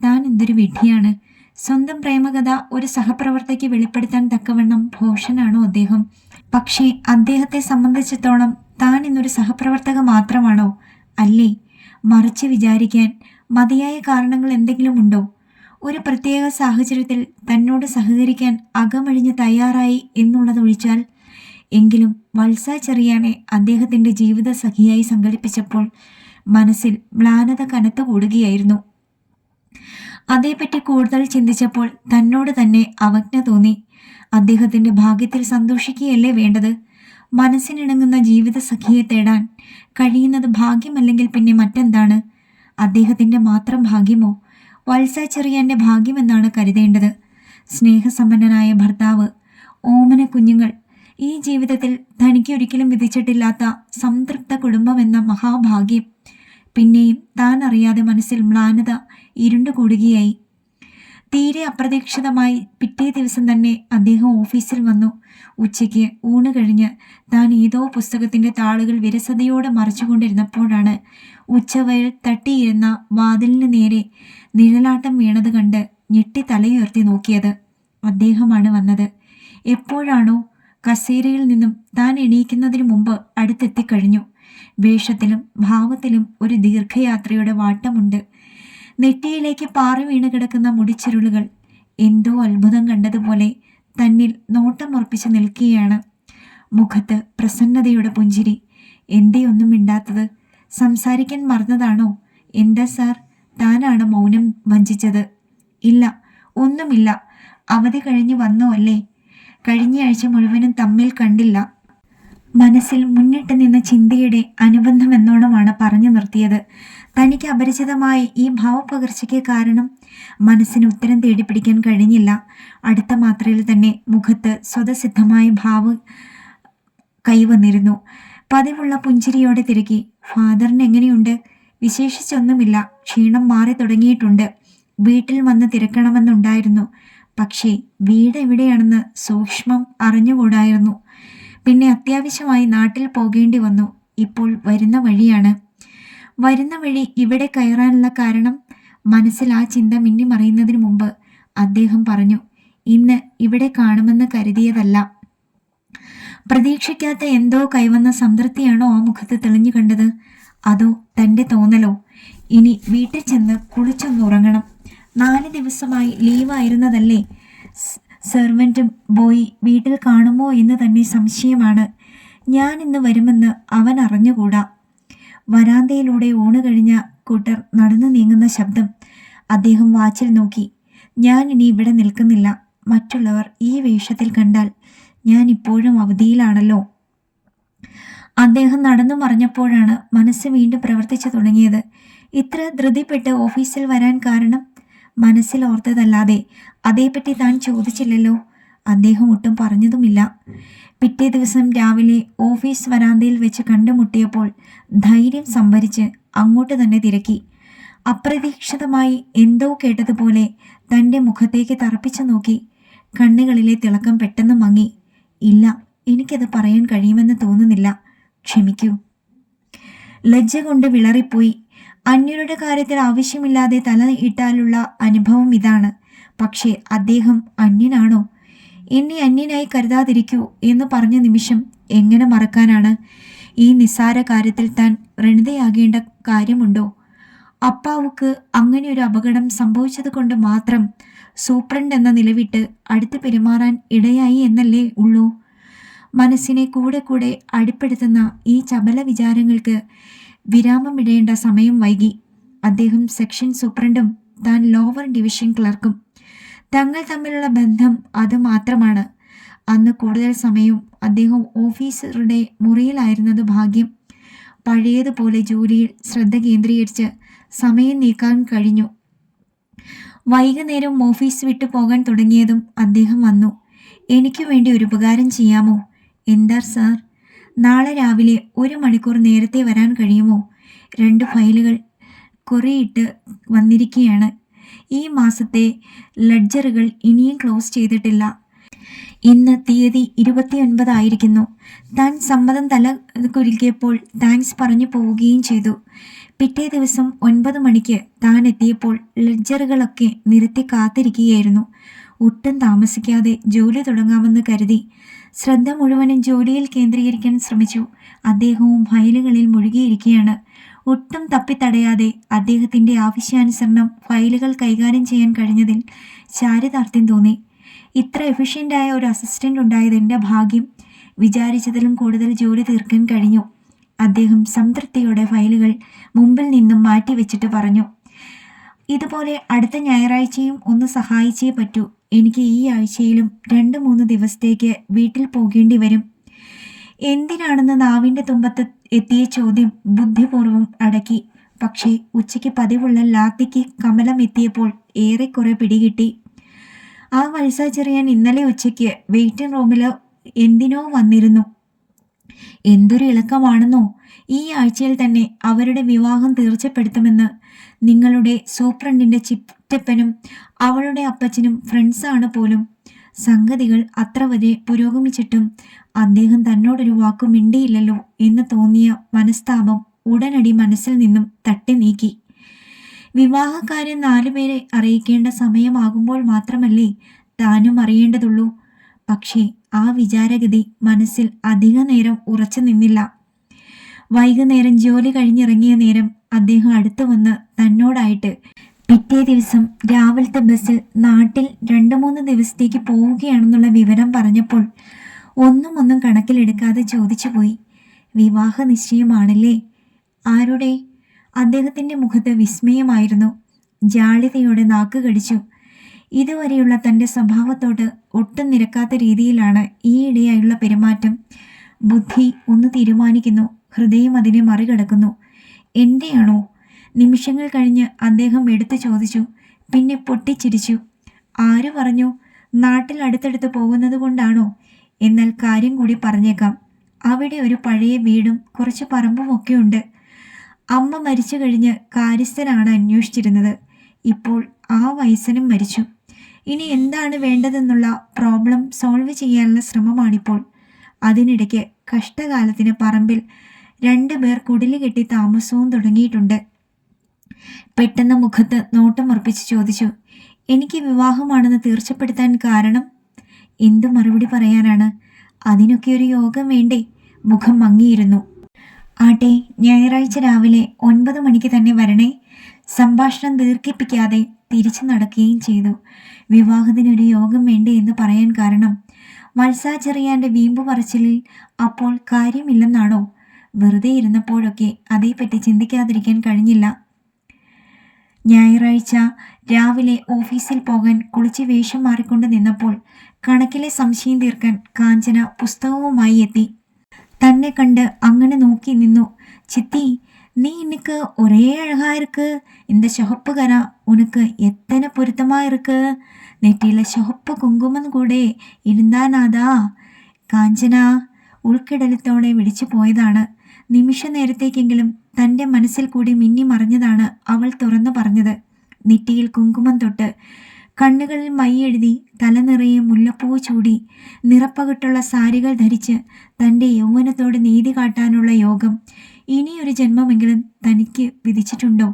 താൻ എന്തൊരു വിഡ്ഢിയാണ്! സ്വന്തം പ്രേമകഥ ഒരു സഹപ്രവർത്തകയ്ക്ക് വെളിപ്പെടുത്താൻ തക്കവണ്ണം ഭോഷനാണോ അദ്ദേഹം? പക്ഷേ അദ്ദേഹത്തെ സംബന്ധിച്ചിടത്തോളം താൻ ഇന്നൊരു സഹപ്രവർത്തക മാത്രമാണോ? അല്ലേ? മറിച്ച് വിചാരിക്കാൻ മതിയായ കാരണങ്ങൾ എന്തെങ്കിലും ഉണ്ടോ? ഒരു പ്രത്യേക സാഹചര്യത്തിൽ തന്നോട് സഹകരിക്കാൻ അകമഴിഞ്ഞ് തയ്യാറായി എന്നുള്ളതൊഴിച്ചാൽ. എങ്കിലും വത്സ ചെറിയാനെ അദ്ദേഹത്തിൻ്റെ ജീവിത സഖിയായി സങ്കല്പിച്ചപ്പോൾ മനസ്സിൽ മ്ലാനത കനത്തുകൂടുകയായിരുന്നു. അതേപ്പറ്റി കൂടുതൽ ചിന്തിച്ചപ്പോൾ തന്നോട് തന്നെ അവജ്ഞ തോന്നി. അദ്ദേഹത്തിൻ്റെ ഭാഗ്യത്തിൽ സന്തോഷിക്കുകയല്ലേ വേണ്ടത്? മനസ്സിനിണങ്ങുന്ന ജീവിത സഖിയെ തേടാൻ കഴിയുന്നത് ഭാഗ്യമല്ലെങ്കിൽ പിന്നെ മറ്റെന്താണ്? അദ്ദേഹത്തിൻ്റെ മാത്രം ഭാഗ്യമോ? വത്സ ചെറിയാൻ്റെ ഭാഗ്യമെന്നാണ് കരുതേണ്ടത്. സ്നേഹസമ്പന്നനായ ഭർത്താവ്, ഓമന കുഞ്ഞുങ്ങൾ, ഈ ജീവിതത്തിൽ തനിക്ക് ഒരിക്കലും വിധിച്ചിട്ടില്ലാത്ത സംതൃപ്ത കുടുംബമെന്ന മഹാഭാഗ്യം. പിന്നെയും താൻ അറിയാതെ മനസ്സിൽ മ്ലാനത ഇരുണ്ടുകൂടുകയായി. തീരെ അപ്രതീക്ഷിതമായി പിറ്റേ ദിവസം തന്നെ അദ്ദേഹം ഓഫീസിൽ വന്നു. ഉച്ചയ്ക്ക് ഊണ് കഴിഞ്ഞ് താൻ ഏതോ പുസ്തകത്തിൻ്റെ താളുകൾ വിരസതയോടെ മറിച്ചുകൊണ്ടിരുന്നപ്പോഴാണ് ഉച്ചവയൽ തട്ടിയിരുന്ന വാതിലിന് നേരെ നിഴലാട്ടം വീണത് കണ്ട് ഞെട്ടി തലയുയർത്തി നോക്കിയത്. അദ്ദേഹമാണ് വന്നത്. എപ്പോഴാണോ കസേരയിൽ നിന്നും താൻ എണീക്കുന്നതിന് മുമ്പ് അടുത്തെത്തിക്കഴിഞ്ഞു. വേഷത്തിലും ഭാവത്തിലും ഒരു ദീർഘയാത്രയുടെ വാട്ടമുണ്ട്. നെറ്റിയിലേക്ക് പാറി വീണ് കിടക്കുന്ന മുടിച്ചുരുളുകൾ എന്തോ അത്ഭുതം കണ്ടതുപോലെ തന്നിൽ നോട്ടമുറപ്പിച്ച് നിൽക്കുകയാണ്. മുഖത്ത് പ്രസന്നതയുടെ പുഞ്ചിരി. എന്തേ ഒന്നും മിണ്ടാത്തത്? സംസാരിക്കാൻ മറന്നതാണോ? എന്താ സാർ, താനാണ് മൗനം വഞ്ചിച്ചത്? ഇല്ല, ഒന്നുമില്ല. അവധി കഴിഞ്ഞ് വന്നോ അല്ലേ? കഴിഞ്ഞ ആഴ്ച മുഴുവനും തമ്മിൽ കണ്ടില്ല. മനസ്സിൽ മുന്നിട്ട് നിന്ന ചിന്തയുടെ അനുബന്ധമെന്നോണമാണ് പറഞ്ഞു നിർത്തിയത്. തനിക്ക് അപരിചിതമായ ഈ ഭാവപകർച്ചയ്ക്ക് കാരണം മനസ്സിന് ഉത്തരം തേടിപ്പിടിക്കാൻ കഴിഞ്ഞില്ല. അടുത്ത മാത്രയിൽ തന്നെ മുഖത്ത് സ്വതസിദ്ധമായ ഭാവം കൈവന്നിരുന്നു. പതിവുള്ള പുഞ്ചിരിയോടെ തിരക്കി, ഫാദറിന് എങ്ങനെയുണ്ട്? വിശേഷിച്ചൊന്നുമില്ല, ക്ഷീണം മാറി തുടങ്ങിയിട്ടുണ്ട്. വീട്ടിൽ വന്ന് തിരക്കണമെന്നുണ്ടായിരുന്നു, പക്ഷേ വീട് എവിടെയാണെന്ന് സൂക്ഷ്മം അറിഞ്ഞുകൂടായിരുന്നു. പിന്നെ അത്യാവശ്യമായി നാട്ടിൽ പോകേണ്ടി വന്നു. ഇപ്പോൾ വരുന്ന വഴിയാണ്. വരുന്ന വഴി ഇവിടെ കയറാനുള്ള കാരണം? മനസ്സിൽ ആ ചിന്ത മിന്നിമറിയുന്നതിന് മുമ്പ് അദ്ദേഹം പറഞ്ഞു, ഇന്ന് ഇവിടെ കാണുമെന്ന് കരുതിയതല്ല. പ്രതീക്ഷിക്കാത്ത എന്തോ കൈവന്ന സംതൃപ്തിയാണോ ആ മുഖത്ത് തെളിഞ്ഞു കണ്ടത്? അതോ തൻ്റെ തോന്നലോ? ഇനി വീട്ടിൽ ചെന്ന് കുളിച്ചൊന്നുറങ്ങണം. 4 ദിവസമായി ലീവായിരുന്നതല്ലേ? സെർവൻറ്റും ബോയ് വീട്ടിൽ കാണുമോ എന്ന് തന്നെ സംശയമാണ്. ഞാൻ ഇന്ന് വരുമെന്ന് അവൻ അറിഞ്ഞുകൂടാ. വരാന്തയിലൂടെ ഊണ് കഴിഞ്ഞ കൂട്ടർ നടന്നു നീങ്ങുന്ന ശബ്ദം. അദ്ദേഹം വാച്ചിൽ നോക്കി. ഞാൻ ഇനി ഇവിടെ നിൽക്കുന്നില്ല. മറ്റുള്ളവർ ഈ വേഷത്തിൽ കണ്ടാൽ ഞാൻ ഇപ്പോഴും അവധിയിലാണല്ലോ. അദ്ദേഹം നടന്നു മറിഞ്ഞപ്പോഴാണ് മനസ്സ് വീണ്ടും പ്രവർത്തിച്ചു തുടങ്ങിയത്. ഇത്ര ധൃതിപ്പെട്ട് ഓഫീസിൽ വരാൻ കാരണം? മനസ്സിൽ ഓർത്തതല്ലാതെ അതേപ്പറ്റി താൻ ചോദിച്ചില്ലല്ലോ. അദ്ദേഹം ഒട്ടും പറഞ്ഞതുമില്ല. പിറ്റേ ദിവസം രാവിലെ ഓഫീസ് വരാന്തയിൽ വെച്ച് കണ്ടുമുട്ടിയപ്പോൾ ധൈര്യം സംഭരിച്ച് അങ്ങോട്ട് തന്നെ തിരക്കി. അപ്രതീക്ഷിതമായി എന്തോ കേട്ടതുപോലെ തൻ്റെ മുഖത്തേക്ക് തറപ്പിച്ചു നോക്കി. കണ്ണുകളിലെ തിളക്കം പെട്ടെന്ന് മങ്ങി. ഇല്ല, എനിക്കത് പറയാൻ കഴിയുമെന്ന് തോന്നുന്നില്ല. ക്ഷമിക്കൂ. ലജ്ജ കൊണ്ട് വിളറിപ്പോയി. അന്യരുടെ കാര്യത്തിൽ ആവശ്യമില്ലാതെ തല ഇട്ടാലുള്ള അനുഭവം ഇതാണ്. പക്ഷേ അദ്ദേഹം അന്യനാണോ? എന്നെ അന്യനായി കരുതാതിരിക്കൂ എന്ന് പറഞ്ഞ നിമിഷം എങ്ങനെ മറക്കാനാണ്? ഈ നിസ്സാര കാര്യത്തിൽ താൻ വ്രണിതയാകേണ്ട കാര്യമുണ്ടോ? അപ്പാവുക്ക് അങ്ങനെ ഒരു അപകടം സംഭവിച്ചത് കൊണ്ട് മാത്രം സൂപ്രണ്ട് എന്ന നിലവിട്ട് അടുത്ത് പെരുമാറാൻ ഇടയായി എന്നല്ലേ ഉള്ളൂ. മനസ്സിനെ കൂടെ കൂടെ അടിപ്പെടുത്തുന്ന ഈ ചപല വിചാരങ്ങൾക്ക് വിരാമമിടേണ്ട സമയം വൈകി. അദ്ദേഹം സെക്ഷൻ സൂപ്രണ്ടും താൻ ലോവർ ഡിവിഷൻ ക്ലർക്കും. തങ്ങൾ തമ്മിലുള്ള ബന്ധം അത് മാത്രമാണ്. അന്ന് കൂടുതൽ സമയവും അദ്ദേഹം ഓഫീസറുടെ മുറിയിലായിരുന്നത് ഭാഗ്യം. പഴയതുപോലെ ജോലിയിൽ ശ്രദ്ധ കേന്ദ്രീകരിച്ച് സമയം നീക്കാൻ കഴിഞ്ഞു. വൈകുന്നേരം ഓഫീസ് വിട്ടു പോകാൻ തുടങ്ങിയതും അദ്ദേഹം വന്നു. എനിക്ക് വേണ്ടി ഒരു ഉപകാരം ചെയ്യാമോ? എന്താ സാർ? നാളെ രാവിലെ 1 മണിക്കൂർ നേരത്തെ വരാൻ കഴിയുമോ? 2 ഫയലുകൾ കുറിയിട്ട് വന്നിരിക്കുകയാണ്. ഈ മാസത്തെ ലെഡ്ജറുകൾ ഇനിയും ക്ലോസ് ചെയ്തിട്ടില്ല. ഇന്ന് തീയതി 29 ആയിരിക്കുന്നു. താൻ സമ്മതം തല കുലുക്കിയപ്പോൾ താങ്ക്സ് പറഞ്ഞു പോവുകയും ചെയ്തു. പിറ്റേ ദിവസം 9 മണിക്ക് താൻ എത്തിയപ്പോൾ ലെഡ്ജറുകളൊക്കെ നിരത്തി കാത്തിരിക്കുകയായിരുന്നു. ഒട്ടും താമസിക്കാതെ ജോലി തുടങ്ങാമെന്ന് കരുതി ശ്രദ്ധ മുഴുവനും ജോലിയിൽ കേന്ദ്രീകരിക്കാൻ ശ്രമിച്ചു. അദ്ദേഹവും ഫയലുകളിൽ മുഴുകിയിരിക്കുകയാണ്. ഒട്ടും തപ്പിത്തടയാതെ അദ്ദേഹത്തിൻ്റെ ആവശ്യാനുസരണം ഫയലുകൾ കൈകാര്യം ചെയ്യാൻ കഴിഞ്ഞതിൽ ചാരിതാർത്ഥ്യം തോന്നി. ഇത്ര എഫിഷ്യൻ്റായ ഒരു അസിസ്റ്റൻ്റ് ഉണ്ടായത് എൻ്റെ ഭാഗ്യം. വിചാരിച്ചതിലും കൂടുതൽ ജോലി തീർക്കാൻ കഴിഞ്ഞു. അദ്ദേഹം സംതൃപ്തിയോടെ ഫയലുകൾ മുമ്പിൽ നിന്നും മാറ്റി വെച്ചിട്ട് പറഞ്ഞു, ഇതുപോലെ അടുത്ത ഞായറാഴ്ചയും ഒന്ന് സഹായിച്ചേ പറ്റൂ. എനിക്ക് ഈ ആഴ്ചയിലും 2-3 ദിവസത്തേക്ക് വീട്ടിൽ പോകേണ്ടി വരും. എന്തിനാണെന്ന് നാവിൻ്റെ തുമ്പത്ത് എത്തിയ ചോദ്യം ബുദ്ധിപൂർവ്വം അടക്കി. പക്ഷേ ഉച്ചയ്ക്ക് പതിവുള്ള ലാത്തിക്ക് കമലം എത്തിയപ്പോൾ ഏറെക്കുറെ പിടികിട്ടി. ആ വത്സാചെറിയാൻ ഇന്നലെ ഉച്ചയ്ക്ക് വെയിറ്റിംഗ് റൂമിൽ എന്തിനോ വന്നിരുന്നു. എന്തൊരു ഇളക്കമാണെന്നോ! ഈ ആഴ്ചയിൽ തന്നെ അവരുടെ വിവാഹം തീർച്ചപ്പെടുത്തുമെന്ന്. നിങ്ങളുടെ സൂപ്രണ്ടിൻ്റെ ചിറ്റപ്പനും അവളുടെ അപ്പച്ചനും ഫ്രണ്ട്സാണ് പോലും. സംഗതികൾ അത്ര വരെ പുരോഗമിച്ചിട്ടും അദ്ദേഹം തന്നോടൊരു വാക്കു മിണ്ടിയില്ലല്ലോ എന്ന് തോന്നിയ മനസ്താപം ഉടനടി മനസ്സിൽ നിന്നും തട്ടി നീക്കി. വിവാഹക്കാര്യം 4 പേരെ അറിയിക്കേണ്ട സമയമാകുമ്പോൾ മാത്രമല്ലേ താനും അറിയേണ്ടതുള്ളൂ. പക്ഷേ ആ വിചാരഗതി മനസ്സിൽ അധിക നേരം ഉറച്ചു നിന്നില്ല. വൈകുന്നേരം ജോലി കഴിഞ്ഞിറങ്ങിയ നേരം അദ്ദേഹം അടുത്തു വന്ന് തന്നോടായിട്ട് പിറ്റേ ദിവസം രാവിലത്തെ ബസ്സിൽ നാട്ടിൽ 2-3 ദിവസത്തേക്ക് പോവുകയാണെന്നുള്ള വിവരം പറഞ്ഞപ്പോൾ ഒന്നും കണക്കിലെടുക്കാതെ ചോദിച്ചുപോയി, വിവാഹ നിശ്ചയമാണല്ലേ? ആരുടെ? അദ്ദേഹത്തിൻ്റെ മുഖത്ത് വിസ്മയമായിരുന്നു. ജാള്യതയോടെ നാക്ക് കടിച്ചു. ഇതുവരെയുള്ള തൻ്റെ സ്വഭാവത്തോട് ഒട്ടും നിരക്കാത്ത രീതിയിലാണ് ഈയിടെയായുള്ള പെരുമാറ്റം. ബുദ്ധി ഒന്ന് തീരുമാനിക്കുന്നു, ഹൃദയം അതിനെ മറികടക്കുന്നു. എൻ്റെയാണോ? നിമിഷങ്ങൾ കഴിഞ്ഞ് അദ്ദേഹം എടുത്തു ചോദിച്ചു. പിന്നെ പൊട്ടിച്ചിരിച്ചു. ആര് പറഞ്ഞു? നാട്ടിൽ അടുത്തടുത്ത് പോകുന്നത് കൊണ്ടാണോ? എന്നാൽ കാര്യം കൂടി പറഞ്ഞേക്കാം. അവിടെ ഒരു പഴയ വീടും കുറച്ച് പറമ്പുമൊക്കെ ഉണ്ട്. അമ്മ മരിച്ചു കഴിഞ്ഞ് കാര്യസ്ഥനാണ് അന്വേഷിച്ചിരുന്നത്. ഇപ്പോൾ ആ വയസ്സനും മരിച്ചു. ഇനി എന്താണ് വേണ്ടതെന്നുള്ള പ്രോബ്ലം സോൾവ് ചെയ്യാനുള്ള ശ്രമമാണിപ്പോൾ. അതിനിടയ്ക്ക് കഷ്ടകാലത്തിന് പറമ്പിൽ 2 പേർ കുടില് കെട്ടി താമസവും തുടങ്ങിയിട്ടുണ്ട്. പെട്ടെന്ന് മുഖത്ത് നോട്ടമുറപ്പിച്ച് ചോദിച്ചു, എനിക്ക് വിവാഹമാണെന്ന് തീർച്ചപ്പെടുത്താൻ കാരണം? എന്തു മറുപടി പറയാനാണ്? അതിനൊക്കെ ഒരു യോഗം വേണ്ടേ? മുഖം മങ്ങിയിരുന്നു. ആട്ടെ, ഞായറാഴ്ച രാവിലെ 9 മണിക്ക് തന്നെ വരണേ. സംഭാഷണം ദീർഘിപ്പിക്കാതെ തിരിച്ചു നടക്കുകയും ചെയ്തു. വിവാഹത്തിനൊരു യോഗം വേണ്ടേ എന്ന് പറയാൻ കാരണം വത്സാചെറിയാൻ്റെ വീമ്പു പറച്ചിലിൽ അപ്പോൾ കാര്യമില്ലെന്നാണോ? വെറുതെ ഇരുന്നപ്പോഴൊക്കെ അതേപ്പറ്റി ചിന്തിക്കാതിരിക്കാൻ കഴിഞ്ഞില്ല. ഞായറാഴ്ച രാവിലെ ഓഫീസിൽ പോകാൻ കുളിച്ച് വേഷം മാറിക്കൊണ്ട് നിന്നപ്പോൾ കണക്കിലെ സംശയം തീർക്കാൻ കാഞ്ചന പുസ്തകവുമായി എത്തി. തന്നെ കണ്ട് അങ്ങനെ നോക്കി നിന്നു. ചിത്തി, നീ இன்னைக்கு ஒரே அழகா இருக்கு. இந்த சிவப்பு கரா உனக்கு எத்தனை பொருத்தமா இருக்கு. നെറ്റിയിലെ ചുവപ്പ് കുങ്കുമം കൂടെ ഇരുന്നാനാഥാ. കാഞ്ചന ഉൾക്കിടലത്തോടെ വിളിച്ചു പോയതാണ്. നിമിഷ നേരത്തേക്കെങ്കിലും തൻ്റെ മനസ്സിൽ കൂടി മിന്നി മറഞ്ഞതാണ് അവൾ തുറന്നു പറഞ്ഞത്. നെറ്റിയിൽ കുങ്കുമം തൊട്ട്, കണ്ണുകളിൽ മൈയെഴുതി, തലനിറയെ മുല്ലപ്പൂ ചൂടി, നിറപ്പകിട്ടുള്ള സാരികൾ ധരിച്ച് തൻ്റെ യൗവനത്തോട് നീതി കാട്ടാനുള്ള യോഗം ഇനിയൊരു ജന്മമെങ്കിലും തനിക്ക് വിധിച്ചിട്ടുണ്ടോ?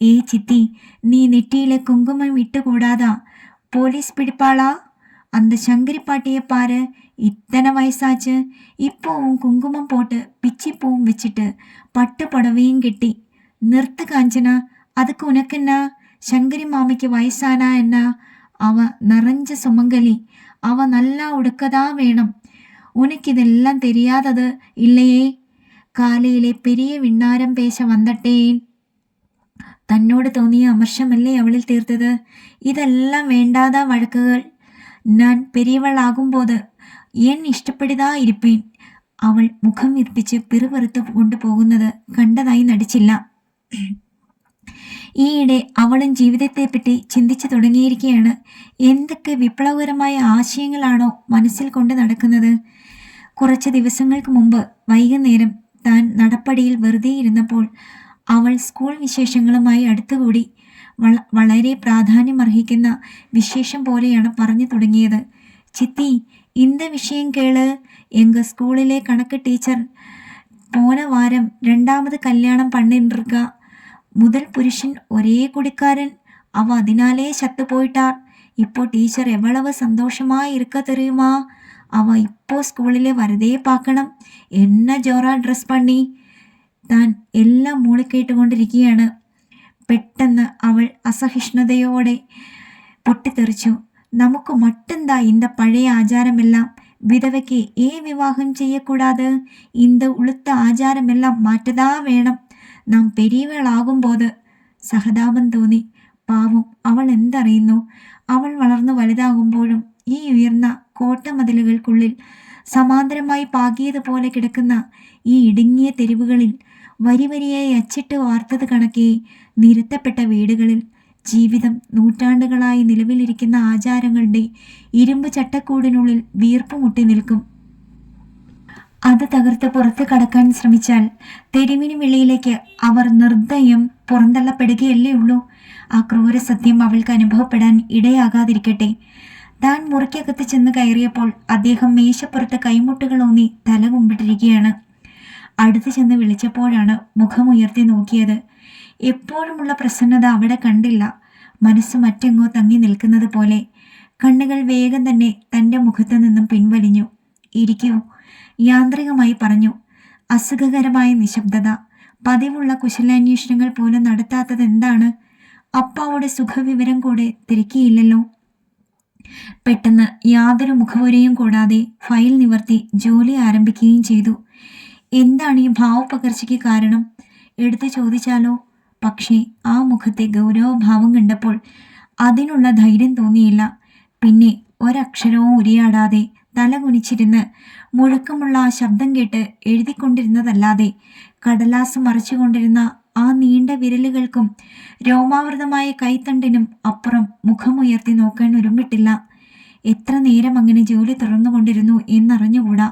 ഏ ചിത്തി, നീ നെറ്റിയിലെ കുങ്കുമം ഇട്ടുകൂടാതാ போலீஸ் பிடிப்பாளா? அந்த சங்கரி பாட்டியை பாரு, இத்தனை வயசாச்சு, இப்போவும் குங்குமம் போட்டு பிச்சிப்பூவும் வச்சுட்டு பட்டு புடவையும் கெட்டி. நிறுத்து காஞ்சனா, அதுக்கு உனக்கென்ன? சங்கரி மாமிக்கு வயசானா என்ன? அவ நிறைஞ்ச சுமங்கலி, அவ நல்லா உடுக்கதான் வேணும். உனக்கு இதெல்லாம் தெரியாதது இல்லையே. കാലയിലെ പെരിയ വിണ്ണാരം പേശ വന്നിട്ടേൻ. തന്നോട് തോന്നിയ അമർഷമല്ലേ അവളിൽ തീർത്തത്? ഇതെല്ലാം വേണ്ടാതാ വഴക്കുകൾ. ഞാൻ പെരിയവളാകുമ്പോത് എൻ ഇഷ്ടപ്പെടിതാ ഇരിപ്പേൻ. അവൾ മുഖം വിർപ്പിച്ച് പിറുപിറുത്ത് കൊണ്ടുപോകുന്നത് കണ്ടതായി നടിച്ചില്ല. ഈയിടെ അവളും ജീവിതത്തെപ്പറ്റി ചിന്തിച്ചു തുടങ്ങിയിരിക്കുകയാണ്. എന്തൊക്കെ വിപ്ലവകരമായ ആശയങ്ങളാണോ മനസ്സിൽ കൊണ്ട് നടക്കുന്നത്. കുറച്ച് ദിവസങ്ങൾക്ക് മുമ്പ് വൈകുന്നേരം താൻ നടപ്പടിയിൽ വെറുതെ ഇരുന്നപ്പോൾ അവൾ സ്കൂൾ വിശേഷങ്ങളുമായി അടുത്തുകൂടി. വളരെ പ്രാധാന്യമർഹിക്കുന്ന വിശേഷം പോലെയാണ് പറഞ്ഞു തുടങ്ങിയത്. ചിത്തി, இந்த விஷயம் கேளு. எங்கள் ஸ்கூலிலே கணக்கு டீச்சர் போன வாரம் 2வது கல்யாணம் பண்ணிருக்கா. முதல் புருஷன் ஒரே குடிக்காரன். அவ அதனாலே சத்து போயிட்டார். இப்போ டீச்சர் எவ்வளவு சந்தோஷமா இருக்க தெரியுமா? அவ இப்போ സ്കൂളിലെ വെറുതെ പാക്കണം. എന്ന ജോറാ ഡ്രസ് പണി. താൻ എല്ലാം മൂളിക്കേട്ടുകൊണ്ടിരിക്കുകയാണ്. പെട്ടെന്ന് അവൾ അസഹിഷ്ണുതയോടെ പൊട്ടിത്തെറിച്ചു. നമുക്ക് മട്ടെന്താ இந்த പഴയ ആചാരമെല്ലാം? വിധവയ്ക്ക് വിവാഹം ചെയ്യക്കൂടാതെ. இந்த ഉളുത്ത ആചാരമെല്ലാം മാറ്റതാ വേണം. നാം പെരിയവളാകുമ്പോൾ. സഹതാപം തോന്നി. പാവം, അവൾ എന്തറിയുന്നു? അവൾ വളർന്നു വലുതാകുമ്പോഴും ഈ ഉയർന്ന കോട്ടമതിലുകൾക്കുള്ളിൽ സമാന്തരമായി പാകിയതുപോലെ കിടക്കുന്ന ഈ ഇടുങ്ങിയ തെരുവുകളിൽ വരിവരിയായി അച്ചിട്ട് വാർത്തത് കണക്കെ നിരത്തപ്പെട്ട വീടുകളിൽ ജീവിതം നൂറ്റാണ്ടുകളായി നിലവിലിരിക്കുന്ന ആചാരങ്ങളുടെ ഇരുമ്പ് ചട്ടക്കൂടിനുള്ളിൽ വീർപ്പുമുട്ടി നിൽക്കും. അത് തകർത്ത് പുറത്ത് കടക്കാൻ ശ്രമിച്ചാൽ തെരുവിന് വെളിയിലേക്ക് അവർ നിർദ്ദയം പുറന്തള്ളപ്പെടുകയല്ലേ ഉള്ളൂ. ആ ക്രൂര സത്യം അവൾക്ക് അനുഭവപ്പെടാൻ ഇടയാകാതിരിക്കട്ടെ. താൻ മുറിക്കകത്ത് ചെന്ന് കയറിയപ്പോൾ അദ്ദേഹം മേശപ്പുറത്ത് കൈമുട്ടുകൾ ഊന്നി തല കുമ്പിട്ടിരിക്കുകയാണ്. അടുത്തു ചെന്ന് വിളിച്ചപ്പോഴാണ് മുഖമുയർത്തി നോക്കിയത്. എപ്പോഴുമുള്ള പ്രസന്നത അവിടെ കണ്ടില്ല. മനസ്സ് മറ്റെങ്ങോ തങ്ങി നിൽക്കുന്നത് പോലെ. കണ്ണുകൾ വേഗം തന്നെ തൻ്റെ മുഖത്തു നിന്നും പിൻവലിഞ്ഞു. ഇരിക്കൂ, യാന്ത്രികമായി പറഞ്ഞു. അസുഖകരമായ നിശബ്ദത. പതിവുള്ള കുശലാന്വേഷണങ്ങൾ പോലും നടത്താത്തത് എന്താണ്? അപ്പാവുടെ സുഖവിവരം കൂടെ തിരക്കിയില്ലല്ലോ. പെട്ടെന്ന് യാതൊരു മുഖവുരയും കൂടാതെ ഫയൽ നിവർത്തി ജോലി ആരംഭിക്കുകയും ചെയ്തു. എന്താണ് ഈ ഭാവപകർച്ചയ്ക്ക് കാരണം? എടുത്തു ചോദിച്ചാലോ? പക്ഷേ ആ മുഖത്തെ ഗൗരവഭാവം കണ്ടപ്പോൾ അതിനുള്ള ധൈര്യം തോന്നിയില്ല. പിന്നെ ഒരക്ഷരവും ഉരിയാടാതെ തല കുനിച്ചിരുന്ന് മുഴക്കമുള്ള ആ ശബ്ദം കേട്ട് എഴുതിക്കൊണ്ടിരുന്നതല്ലാതെ കടലാസ് മറിച്ചുകൊണ്ടിരുന്ന ആ നീണ്ട വിരലുകൾക്കും രോമാവൃതമായ കൈത്തണ്ടിനും അപ്പുറം മുഖമുയർത്തി നോക്കാൻ ഒരുമ്പിട്ടില്ല. എത്ര നേരം അങ്ങനെ ജോലി തുറന്നുകൊണ്ടിരുന്നു എന്നറിഞ്ഞുകൂടാ.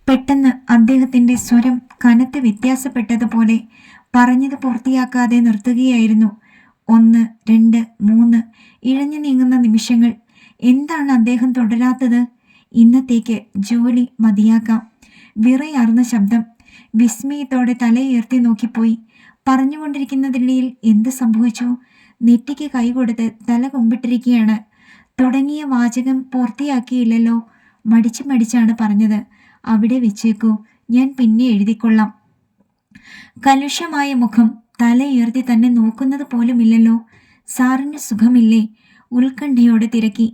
പെട്ടെന്ന് അദ്ദേഹത്തിൻ്റെ സ്വരം കനത്ത് വ്യത്യാസപ്പെട്ടതുപോലെ പറഞ്ഞത് പൂർത്തിയാക്കാതെ നിർത്തുകയായിരുന്നു. 1, 2, 3 ഇഴഞ്ഞു നീങ്ങുന്ന നിമിഷങ്ങൾ. എന്താണ് അദ്ദേഹം തുടരാത്തത്? ഇന്നത്തേക്ക് ജോലി മതിയാക്കാം. വിറയാർന്ന ശബ്ദം. വിസ്മയത്തോടെ തലയുയർത്തി നോക്കിപ്പോയി. പറഞ്ഞുകൊണ്ടിരിക്കുന്നതിനിടയിൽ എന്ത് സംഭവിച്ചു? നെറ്റിക്ക് കൈകൊടുത്ത് തല കുമ്പിട്ടിരിക്കുകയാണ്. തുടങ്ങിയ വാചകം പൂർത്തിയാക്കിയില്ലല്ലോ. മടിച്ചാണ് പറഞ്ഞത്. അവിടെ വെച്ചേക്കൂ, ഞാൻ പിന്നെ എഴുതിക്കൊള്ളാം. കലുഷമായ മുഖം. തലയുയർത്തി തന്നെ നോക്കുന്നത് പോലുമില്ലല്ലോ. സാറിന് സുഖമില്ലേ? ഉത്കണ്ഠയോടെ തിരക്കി.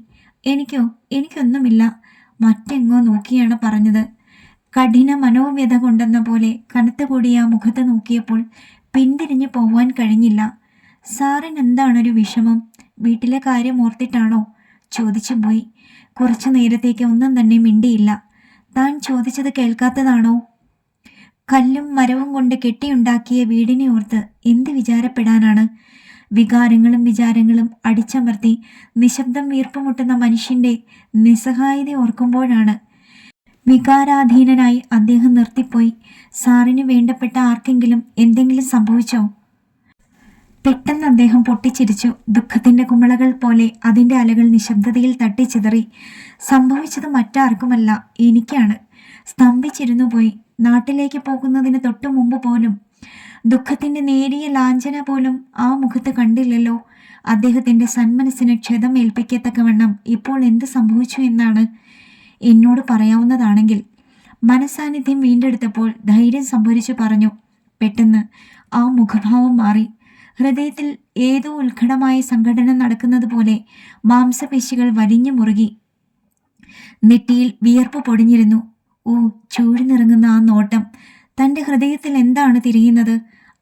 എനിക്കൊന്നുമില്ല. മറ്റെങ്ങോ നോക്കിയാണ് പറഞ്ഞത്. കഠിന മനോവ്യത കൊണ്ടെന്ന പോലെ കനത്തുകൂടിയ ആ മുഖത്ത് നോക്കിയപ്പോൾ പിന്തിരിഞ്ഞു പോവാൻ കഴിഞ്ഞില്ല. സാറിന് എന്താണൊരു വിഷമം? വീട്ടിലെ കാര്യം ഓർത്തിട്ടാണോ? ചോദിച്ചു പോയി. കുറച്ചു നേരത്തേക്ക് ഒന്നും തന്നെ മിണ്ടിയില്ല. താൻ ചോദിച്ചത് കേൾക്കാത്തതാണോ? കല്ലും മരവും കൊണ്ട് കെട്ടിയുണ്ടാക്കിയ വീടിനെ ഓർത്ത് എന്ത് വിചാരപ്പെടാനാണ്? വികാരങ്ങളും വിചാരങ്ങളും അടിച്ചമർത്തി നിശബ്ദം വീർപ്പുമുട്ടുന്ന മനുഷ്യൻ്റെ നിസ്സഹായത ഓർക്കുമ്പോഴാണ്. വികാരാധീനനായി അദ്ദേഹം നിർത്തിപ്പോയി. സാറിന് വേണ്ടപ്പെട്ട ആർക്കെങ്കിലും എന്തെങ്കിലും സംഭവിച്ചോ? പെട്ടെന്ന് അദ്ദേഹം പൊട്ടിച്ചിരിച്ചു. ദുഃഖത്തിൻ്റെ കുമിളകൾ പോലെ അതിൻ്റെ അലകൾ നിശബ്ദതയിൽ തട്ടിച്ചിതറി. സംഭവിച്ചത് മറ്റാർക്കുമല്ല, എനിക്കാണ്. സ്തംഭിച്ചിരുന്നു പോയി. നാട്ടിലേക്ക് പോകുന്നതിന് തൊട്ടു മുമ്പ് പോലും ദുഃഖത്തിൻ്റെ നേരിയ ലാഞ്ചന പോലും ആ മുഖത്ത് കണ്ടില്ലല്ലോ. അദ്ദേഹത്തിൻ്റെ സന്മനസ്സിന് ക്ഷതം ഏൽപ്പിക്കത്തക്കവണ്ണം ഇപ്പോൾ എന്ത് സംഭവിച്ചു എന്നാണ് എന്നോട് പറയാവുന്നതാണെങ്കിൽ. മനസാന്നിധ്യം വീണ്ടെടുത്തപ്പോൾ ധൈര്യം സംഭരിച്ചു പറഞ്ഞു. പെട്ടെന്ന് ആ മുഖഭാവം മാറി. ഹൃദയത്തിൽ ഏതോ ഉത്കടമായ സംഘടന നടക്കുന്നത് പോലെ മാംസപേശികൾ വലിഞ്ഞു മുറുകി. നെറ്റിയിൽ വിയർപ്പ് പൊടിഞ്ഞിരുന്നു. ഓ, ചൂഴ്ന്നിറങ്ങുന്ന ആ നോട്ടം! തൻ്റെ ഹൃദയത്തിൽ എന്താണ് തിരിയുന്നത്?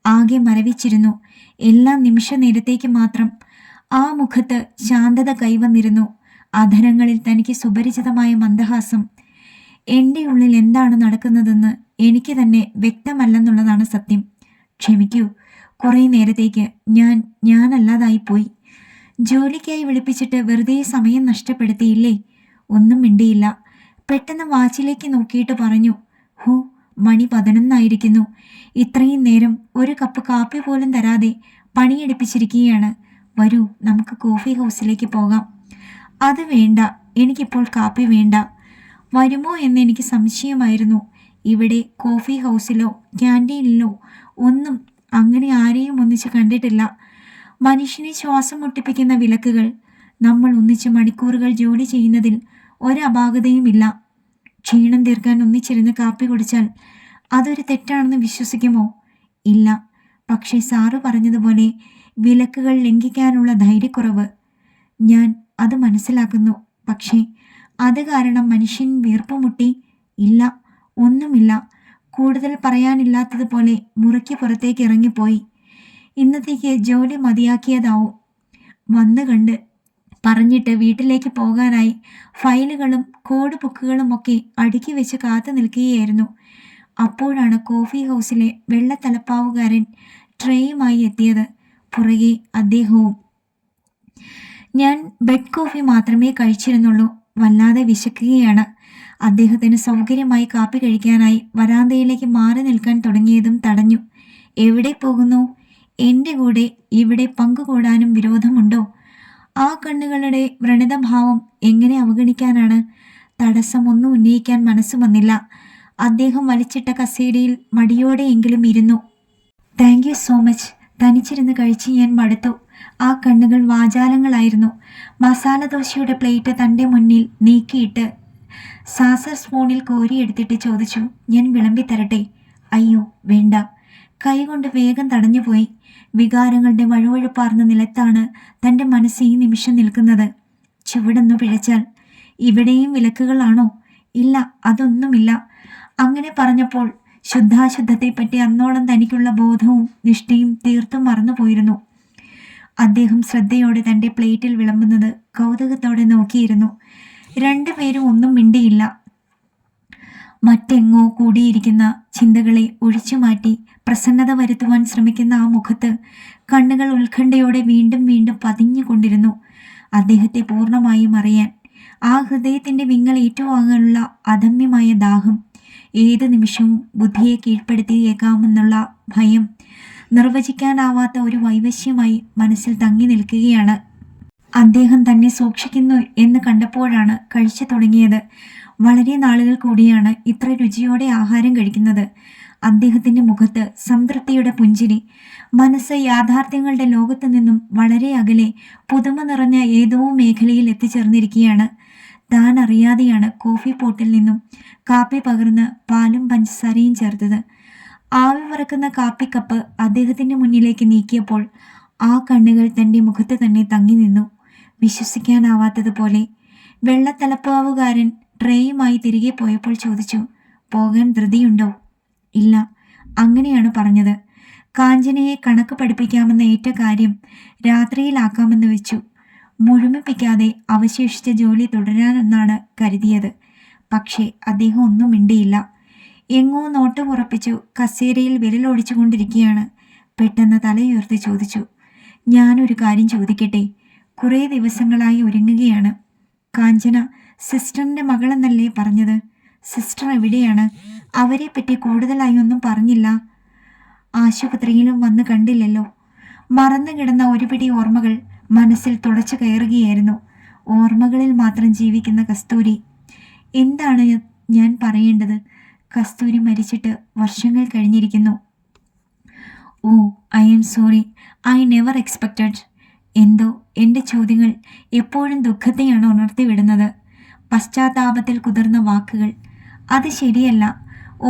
ആകെ മരവിച്ചിരുന്നു. എല്ലാ നിമിഷ നേരത്തേക്ക് മാത്രം. ആ മുഖത്ത് ശാന്തത കൈവന്നിരുന്നു. അധരങ്ങളിൽ തനിക്ക് സുപരിചിതമായ മന്ദഹാസം. എൻ്റെ ഉള്ളിൽ എന്താണ് നടക്കുന്നതെന്ന് എനിക്ക് തന്നെ വ്യക്തമല്ലെന്നുള്ളതാണ് സത്യം. ക്ഷമിക്കൂ, കുറേ നേരത്തേക്ക് ഞാനല്ലാതായിപ്പോയി. ജോലിക്കായി വിളിപ്പിച്ചിട്ട് വെറുതെ സമയം നഷ്ടപ്പെടുത്തിയില്ലേ? ഒന്നും മിണ്ടിയില്ല. പെട്ടെന്ന് വാച്ചിലേക്ക് നോക്കിയിട്ട് പറഞ്ഞു. ഹോ, മണി 11 ഇത്രയും നേരം ഒരു കപ്പ് കാപ്പി പോലും തരാതെ പണിയെടുപ്പിച്ചിരിക്കുകയാണ്. വരൂ, നമുക്ക് കോഫി ഹൗസിലേക്ക് പോകാം. അത് വേണ്ട, എനിക്കിപ്പോൾ കാപ്പി വേണ്ട. വരുമോ എന്ന് എനിക്ക് സംശയമായിരുന്നു. ഇവിടെ കോഫി ഹൗസിലോ ക്യാൻറ്റീനിലോ ഒന്നും അങ്ങനെ ആരെയും ഒന്നിച്ച് കണ്ടിട്ടില്ല. മനുഷ്യനെ ശ്വാസം മുട്ടിപ്പിക്കുന്ന വിലക്കുകൾ. നമ്മൾ ഒന്നിച്ച് മണിക്കൂറുകൾ ജോലി ചെയ്യുന്നതിൽ ഒരപാകതയുമില്ല. ക്ഷീണം തീർക്കാൻ ഒന്നിച്ചിരുന്ന് കാപ്പി കുടിച്ചാൽ അതൊരു തെറ്റാണെന്ന് വിശ്വസിക്കുമോ? ഇല്ല. പക്ഷേ സാറ് പറഞ്ഞതുപോലെ വിലക്കുകൾ ലംഘിക്കാനുള്ള ധൈര്യക്കുറവ്. ഞാൻ അത് മനസ്സിലാക്കുന്നു. പക്ഷേ അത് കാരണം മനുഷ്യൻ വീർപ്പുമുട്ടി? ഇല്ല, ഒന്നുമില്ല. കൂടുതൽ പറയാനില്ലാത്തതുപോലെ മുറിക്ക് പുറത്തേക്ക് ഇറങ്ങിപ്പോയി. ഇന്നത്തേക്ക് ജോലി മതിയാക്കിയതാവും. വന്നു കണ്ട് പറഞ്ഞിട്ട് വീട്ടിലേക്ക് പോകാനായി ഫയലുകളും കോഡ് ബുക്കുകളും ഒക്കെ അടുക്കി വെച്ച് കാത്തു നിൽക്കുകയായിരുന്നു. അപ്പോഴാണ് കോഫി ഹൗസിലെ വെള്ളത്തലപ്പാവുകാരൻ ട്രേയുമായി എത്തിയത്. പുറകെ അദ്ദേഹവും. ഞാൻ ബെഡ് കോഫി മാത്രമേ കഴിച്ചിരുന്നുള്ളൂ. വല്ലാതെ വിശക്കുകയാണ്. അദ്ദേഹത്തിന് സൗകര്യമായി കാപ്പി കഴിക്കാനായി വരാന്തയിലേക്ക് മാറി നിൽക്കാൻ തുടങ്ങിയതും തടഞ്ഞു. എവിടെ പോകുന്നു? എൻ്റെ കൂടെ ഇവിടെ പങ്കുകൂടാനും വിരോധമുണ്ടോ? ആ കണ്ണുകളുടെ വ്രണതഭാവം എങ്ങനെ അവഗണിക്കാനാണ്? തടസ്സമൊന്നും ഉന്നയിക്കാൻ മനസ്സ് വന്നില്ല. അദ്ദേഹം വലിച്ചിട്ട കസേരയിൽ മടിയോടെയെങ്കിലും ഇരുന്നു. Thank you so much. തനിച്ചിരുന്ന് കഴിച്ച് ഞാൻ മടുത്തു. ആ കണ്ണുകൾ വാചാലങ്ങളായിരുന്നു. മസാല ദോശയുടെ പ്ലേറ്റ് തൻ്റെ മുന്നിൽ നീക്കിയിട്ട് സാസർ സ്പൂണിൽ കോരിയെടുത്തിട്ട് ചോദിച്ചു, ഞാൻ വിളമ്പി തരട്ടെ? അയ്യോ വേണ്ട. കൈകൊണ്ട് വേഗം തടഞ്ഞുപോയി. വികാരങ്ങളുടെ വഴുവഴുപ്പാർന്ന നിലത്താണ് തൻ്റെ മനസ്സ് ഈ നിമിഷം നിൽക്കുന്നത്. ചുവടൊന്നു പിഴച്ചാൽ ഇവിടെയും വിലക്കുകളാണോ? ഇല്ല, അതൊന്നുമില്ല. അങ്ങനെ പറഞ്ഞപ്പോൾ ശുദ്ധാശുദ്ധത്തെപ്പറ്റി അന്നോളം തനിക്കുള്ള ബോധവും നിഷ്ഠയും തീർത്തും മറന്നുപോയിരുന്നു. അദ്ദേഹം ശ്രദ്ധയോടെ തൻ്റെ പ്ലേറ്റിൽ വിളമ്പുന്നത് കൗതുകത്തോടെ നോക്കിയിരുന്നു. രണ്ടുപേരും ഒന്നും മിണ്ടിയില്ല. മറ്റെങ്ങോ കൂടിയിരിക്കുന്ന ചിന്തകളെ ഒഴിച്ചുമാറ്റി പ്രസന്നത വരുത്തുവാൻ ശ്രമിക്കുന്ന ആ മുഖത്ത് കണ്ണുകൾ ഉത്കണ്ഠയോടെ വീണ്ടും വീണ്ടും പതിഞ്ഞുകൊണ്ടിരുന്നു. അദ്ദേഹത്തെ പൂർണ്ണമായും അറിയാൻ, ആ ഹൃദയത്തിൻ്റെ വിങ്ങൽ ഏറ്റുവാങ്ങാനുള്ള അദമ്യമായ ദാഹം, ഏത് നിമിഷവും ബുദ്ധിയെ കീഴ്പ്പെടുത്തിയേക്കാമെന്നുള്ള ഭയം, നിർവചിക്കാനാവാത്ത ഒരു വൈവശ്യമായി മനസ്സിൽ തങ്ങി നിൽക്കുകയാണ്. അദ്ദേഹം തന്നെ സൂക്ഷിക്കുന്നു എന്ന് കണ്ടപ്പോഴാണ് കഴിച്ചു തുടങ്ങിയത്. വളരെ നാളുകൾ കൂടിയാണ് ഇത്ര രുചിയോടെ ആഹാരം കഴിക്കുന്നത്. അദ്ദേഹത്തിൻ്റെ മുഖത്ത് സംതൃപ്തിയുടെ പുഞ്ചിരി. മനസ്സ് യാഥാർത്ഥ്യങ്ങളുടെ ലോകത്തു നിന്നും വളരെ അകലെ പുതുമ നിറഞ്ഞ ഏതോ മേഖലയിൽ എത്തിച്ചേർന്നിരിക്കുകയാണ്. താൻ അറിയാതെയാണ് കോഫി പോട്ടിൽ നിന്നും കാപ്പി പകർന്ന് പാലും പഞ്ചസാരയും ചേർത്തത്. ആവി പറക്കുന്ന കാപ്പിക്കപ്പ് അദ്ദേഹത്തിൻ്റെ മുന്നിലേക്ക് നീക്കിയപ്പോൾ ആ കണ്ണുകൾ തൻ്റെ മുഖത്ത് തന്നെ തങ്ങി നിന്നു. വിശ്വസിക്കാനാവാത്തതുപോലെ വെള്ളത്തലപ്പാവുകാരൻ ട്രേയുമായി തിരികെ പോയപ്പോൾ ചോദിച്ചു, പോകാൻ ധൃതിയുണ്ടോ? ഇല്ല, അങ്ങനെയാണ് പറഞ്ഞത്. കാഞ്ചനയെ കണക്ക് പഠിപ്പിക്കാമെന്ന ഏറ്റ കാര്യം രാത്രിയിലാക്കാമെന്ന് വെച്ചു. മുഴുമിപ്പിക്കാതെ അവശേഷിച്ച ജോലി തുടരാനെന്നാണ് കരുതിയത്. പക്ഷേ അദ്ദേഹം ഒന്നും മിണ്ടിയില്ല. എങ്ങോ നോട്ടമുറപ്പിച്ചു കസേരയിൽ വിരലൊടിച്ചുകൊണ്ടിരിക്കുകയാണ്. പെട്ടെന്ന് തലയുയർത്തി ചോദിച്ചു, ഞാനൊരു കാര്യം ചോദിക്കട്ടെ? കുറേ ദിവസങ്ങളായി ഒരുങ്ങുകയാണ്. കാഞ്ചന സിസ്റ്ററിൻ്റെ മകളെന്നല്ലേ പറഞ്ഞത്? സിസ്റ്റർ എവിടെയാണ്? അവരെപ്പറ്റി കൂടുതലായി ഒന്നും പറഞ്ഞില്ല. ആശുപത്രിയിലും വന്ന് കണ്ടില്ലല്ലോ. മറന്നു കിടന്ന ഒരുപിടി ഓർമ്മകൾ മനസ്സിൽ തുടച്ചു കയറുകയായിരുന്നു. ഓർമ്മകളിൽ മാത്രം ജീവിക്കുന്ന കസ്തൂരി. എന്താണ് ഞാൻ പറയേണ്ടത്? കസ്തൂരി മരിച്ചിട്ട് വർഷങ്ങൾ കഴിഞ്ഞിരിക്കുന്നു. Oh, I am sorry. I never expected. എന്തോ എൻ്റെ ചോദ്യങ്ങൾ എപ്പോഴും ദുഃഖത്തെയാണ് ഉണർത്തിവിടുന്നത്. പശ്ചാത്താപത്തിൽ കുതിർന്ന വാക്കുകൾ. അത് ശരിയല്ല.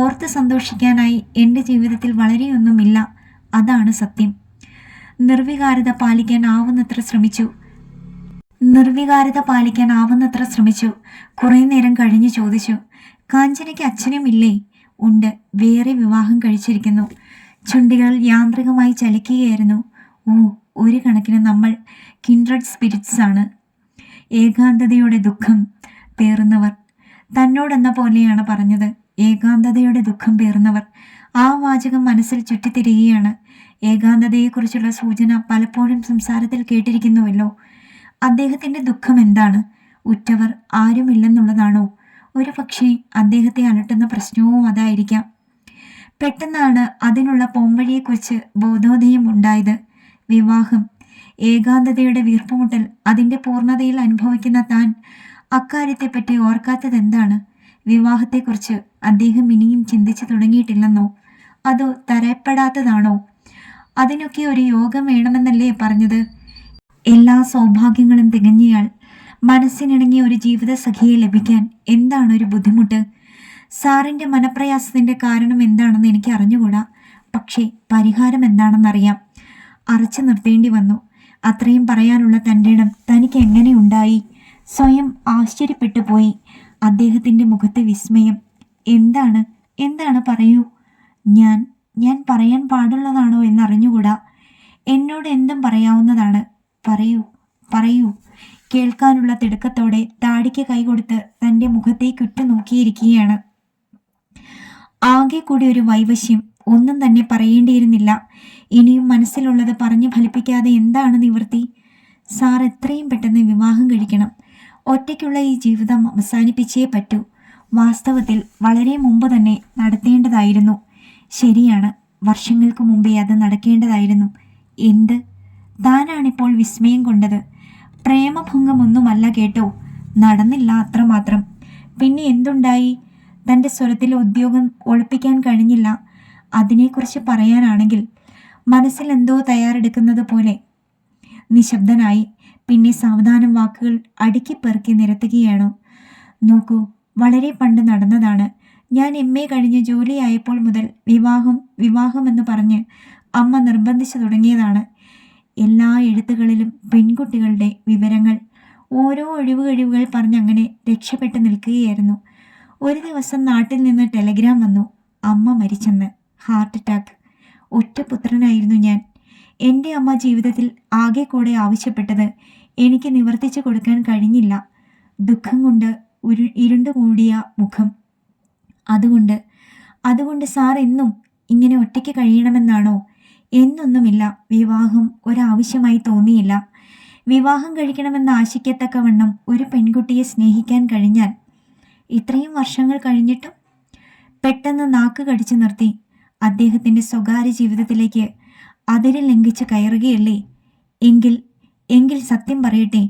ഓർത്ത് സന്തോഷിക്കാനായി എൻ്റെ ജീവിതത്തിൽ വളരെയൊന്നുമില്ല. അതാണ് സത്യം. നിർവികാരത പാലിക്കാൻ ആവുന്നത്ര ശ്രമിച്ചു. കുറേ നേരം കഴിഞ്ഞ് ചോദിച്ചു, കാഞ്ചനയ്ക്ക് അച്ഛനും ഇല്ലേ? ഉണ്ട്, വേറെ വിവാഹം കഴിച്ചിരിക്കുന്നു. ചുണ്ടികൾ യാന്ത്രികമായി ചലിക്കുകയായിരുന്നു. ഓ, ഒരു കണക്കിന് നമ്മൾ കിൻഡ്രഡ് സ്പിരിറ്റ്സ് ആണ്. ഏകാന്തതയുടെ ദുഃഖം പേറുന്നവർ. തന്നോടെന്ന പോലെയാണ് പറഞ്ഞത്. ഏകാന്തതയുടെ ദുഃഖം പേറുന്നവർ. ആ വാചകം മനസ്സിൽ ചുറ്റിത്തിരികയാണ്. ഏകാന്തതയെക്കുറിച്ചുള്ള സൂചന പലപ്പോഴും സംസാരത്തിൽ കേട്ടിരിക്കുന്നുവല്ലോ. അദ്ദേഹത്തിൻ്റെ ദുഃഖം എന്താണ്? ഉറ്റവർ ആരുമില്ലെന്നുള്ളതാണോ? ഒരു പക്ഷേ അദ്ദേഹത്തെ അലട്ടുന്ന പ്രശ്നവും അതായിരിക്കാം. പെട്ടെന്നാണ് അതിനുള്ള പോംവഴിയെക്കുറിച്ച് ബോധോദയം ഉണ്ടായത്. വിവാഹം, ഏകാന്തതയുടെ വീർപ്പുമുട്ടൽ, അതിൻ്റെ പൂർണ്ണതയിൽ അനുഭവിക്കുന്ന താൻ അക്കാര്യത്തെപ്പറ്റി ഓർക്കാത്തതെന്താണ്? വിവാഹത്തെക്കുറിച്ച് അദ്ദേഹം ഇനിയും ചിന്തിച്ചു തുടങ്ങിയിട്ടില്ലെന്നോ? അതോ തരപ്പെടാത്തതാണോ? അതിനൊക്കെ ഒരു യോഗം വേണമെന്നല്ലേ പറഞ്ഞത്? എല്ലാ സൗഭാഗ്യങ്ങളും തികഞ്ഞയാൾ, മനസ്സിനിണങ്ങിയ ഒരു ജീവിത സഖിയെ ലഭിക്കാൻ എന്താണൊരു ബുദ്ധിമുട്ട്? സാറിൻ്റെ മനപ്രയാസത്തിൻ്റെ കാരണം എന്താണെന്ന് എനിക്ക് അറിഞ്ഞുകൂടാ. പക്ഷേ പരിഹാരം എന്താണെന്നറിയാം. അറച്ചു നിർത്തേണ്ടി വന്നു. അത്രയും പറയാനുള്ള തൻ്റെ ഇടം തനിക്ക് എങ്ങനെ ഉണ്ടായി? സ്വയം ആശ്ചര്യപ്പെട്ടു പോയി. അദ്ദേഹത്തിൻ്റെ മുഖത്ത് വിസ്മയം. എന്താണ് പറയൂ. ഞാൻ പറയാൻ പാടുള്ളതാണോ എന്നറിഞ്ഞുകൂടാ. എന്നോട് എന്തും പറയാവുന്നതാണ്. പറയൂ. കേൾക്കാനുള്ള തിടുക്കത്തോടെ താടിക്ക് കൈകൊടുത്ത് തൻ്റെ മുഖത്തേക്ക് ഉറ്റുനോക്കിയിരിക്കുകയാണ്. ആകെ കൂടി ഒരു വൈവശ്യം. ഒന്നും തന്നെ പറയേണ്ടിയിരുന്നില്ല. ഇനിയും മനസ്സിലുള്ളത് പറഞ്ഞു ഫലിപ്പിക്കാതെ എന്താണ് നിവൃത്തി? സാർ എത്രയും പെട്ടെന്ന് വിവാഹം കഴിക്കണം. ഒറ്റയ്ക്കുള്ള ഈ ജീവിതം അവസാനിപ്പിച്ചേ പറ്റൂ. വാസ്തവത്തിൽ വളരെ മുമ്പ് തന്നെ നടത്തേണ്ടതായിരുന്നു. ശരിയാണ്, വർഷങ്ങൾക്ക് മുമ്പേ അത് നടക്കേണ്ടതായിരുന്നു. എന്ത്? താനാണിപ്പോൾ വിസ്മയം കൊണ്ടത്. പ്രേമഭംഗമൊന്നുമല്ല കേട്ടോ. നടന്നില്ല, അത്രമാത്രം. പിന്നെ എന്തുണ്ടായി? തൻ്റെ സ്വരത്തിലെ ഉദ്യോഗം ഒളിപ്പിക്കാൻ കഴിഞ്ഞില്ല. അതിനെക്കുറിച്ച് പറയാനാണെങ്കിൽ മനസ്സിൽ എന്തോ തയ്യാറെടുക്കുന്നത് പോലെ നിശബ്ദനായി. പിന്നെ സാവധാനം വാക്കുകൾ അടുക്കിപ്പെറുക്കി നിരത്തുകയാണ്. നോക്കൂ, വളരെ പണ്ട് നടന്നതാണ്. ഞാൻ MA കഴിഞ്ഞ് ജോലിയായപ്പോൾ മുതൽ വിവാഹമെന്ന് പറഞ്ഞ് അമ്മ നിർബന്ധിച്ചു തുടങ്ങിയതാണ്. എല്ലാ എഴുത്തുകളിലും പെൺകുട്ടികളുടെ വിവരങ്ങൾ, ഓരോ ഒഴിവുകഴിവുകൾ പറഞ്ഞങ്ങനെ രക്ഷപ്പെട്ട് നിൽക്കുകയായിരുന്നു. ഒരു ദിവസം നാട്ടിൽ നിന്ന് ടെലഗ്രാം വന്നു. അമ്മ മരിച്ചെന്ന്. Heart attack. ഒറ്റപുത്രനായിരുന്നു ഞാൻ. എൻ്റെ അമ്മ ജീവിതത്തിൽ ആകെ കൂടെ ആവശ്യപ്പെട്ടത് എനിക്ക് നിവർത്തിച്ചു കൊടുക്കാൻ കഴിഞ്ഞില്ല. ദുഃഖം കൊണ്ട് ഇരുണ്ടുമൂടിയ മുഖം. അതുകൊണ്ട് സാർ എന്നും ഇങ്ങനെ ഒറ്റയ്ക്ക് കഴിയണമെന്നാണോ? എന്നൊന്നുമില്ല. വിവാഹം ഒരാവശ്യമായി തോന്നിയില്ല. വിവാഹം കഴിക്കണമെന്ന് ആശിക്കത്തക്കവണ്ണം ഒരു പെൺകുട്ടിയെ സ്നേഹിക്കാൻ കഴിഞ്ഞാൽ ഇത്രയും വർഷങ്ങൾ കഴിഞ്ഞിട്ടും. പെട്ടെന്ന് നാക്ക് കടിച്ചു നിർത്തി. അദ്ദേഹത്തിൻ്റെ സ്വകാര്യ ജീവിതത്തിലേക്ക് അതിര് ലംഘിച്ച് കയറുകയല്ലേ? എങ്കിൽ സത്യം പറയട്ടെ,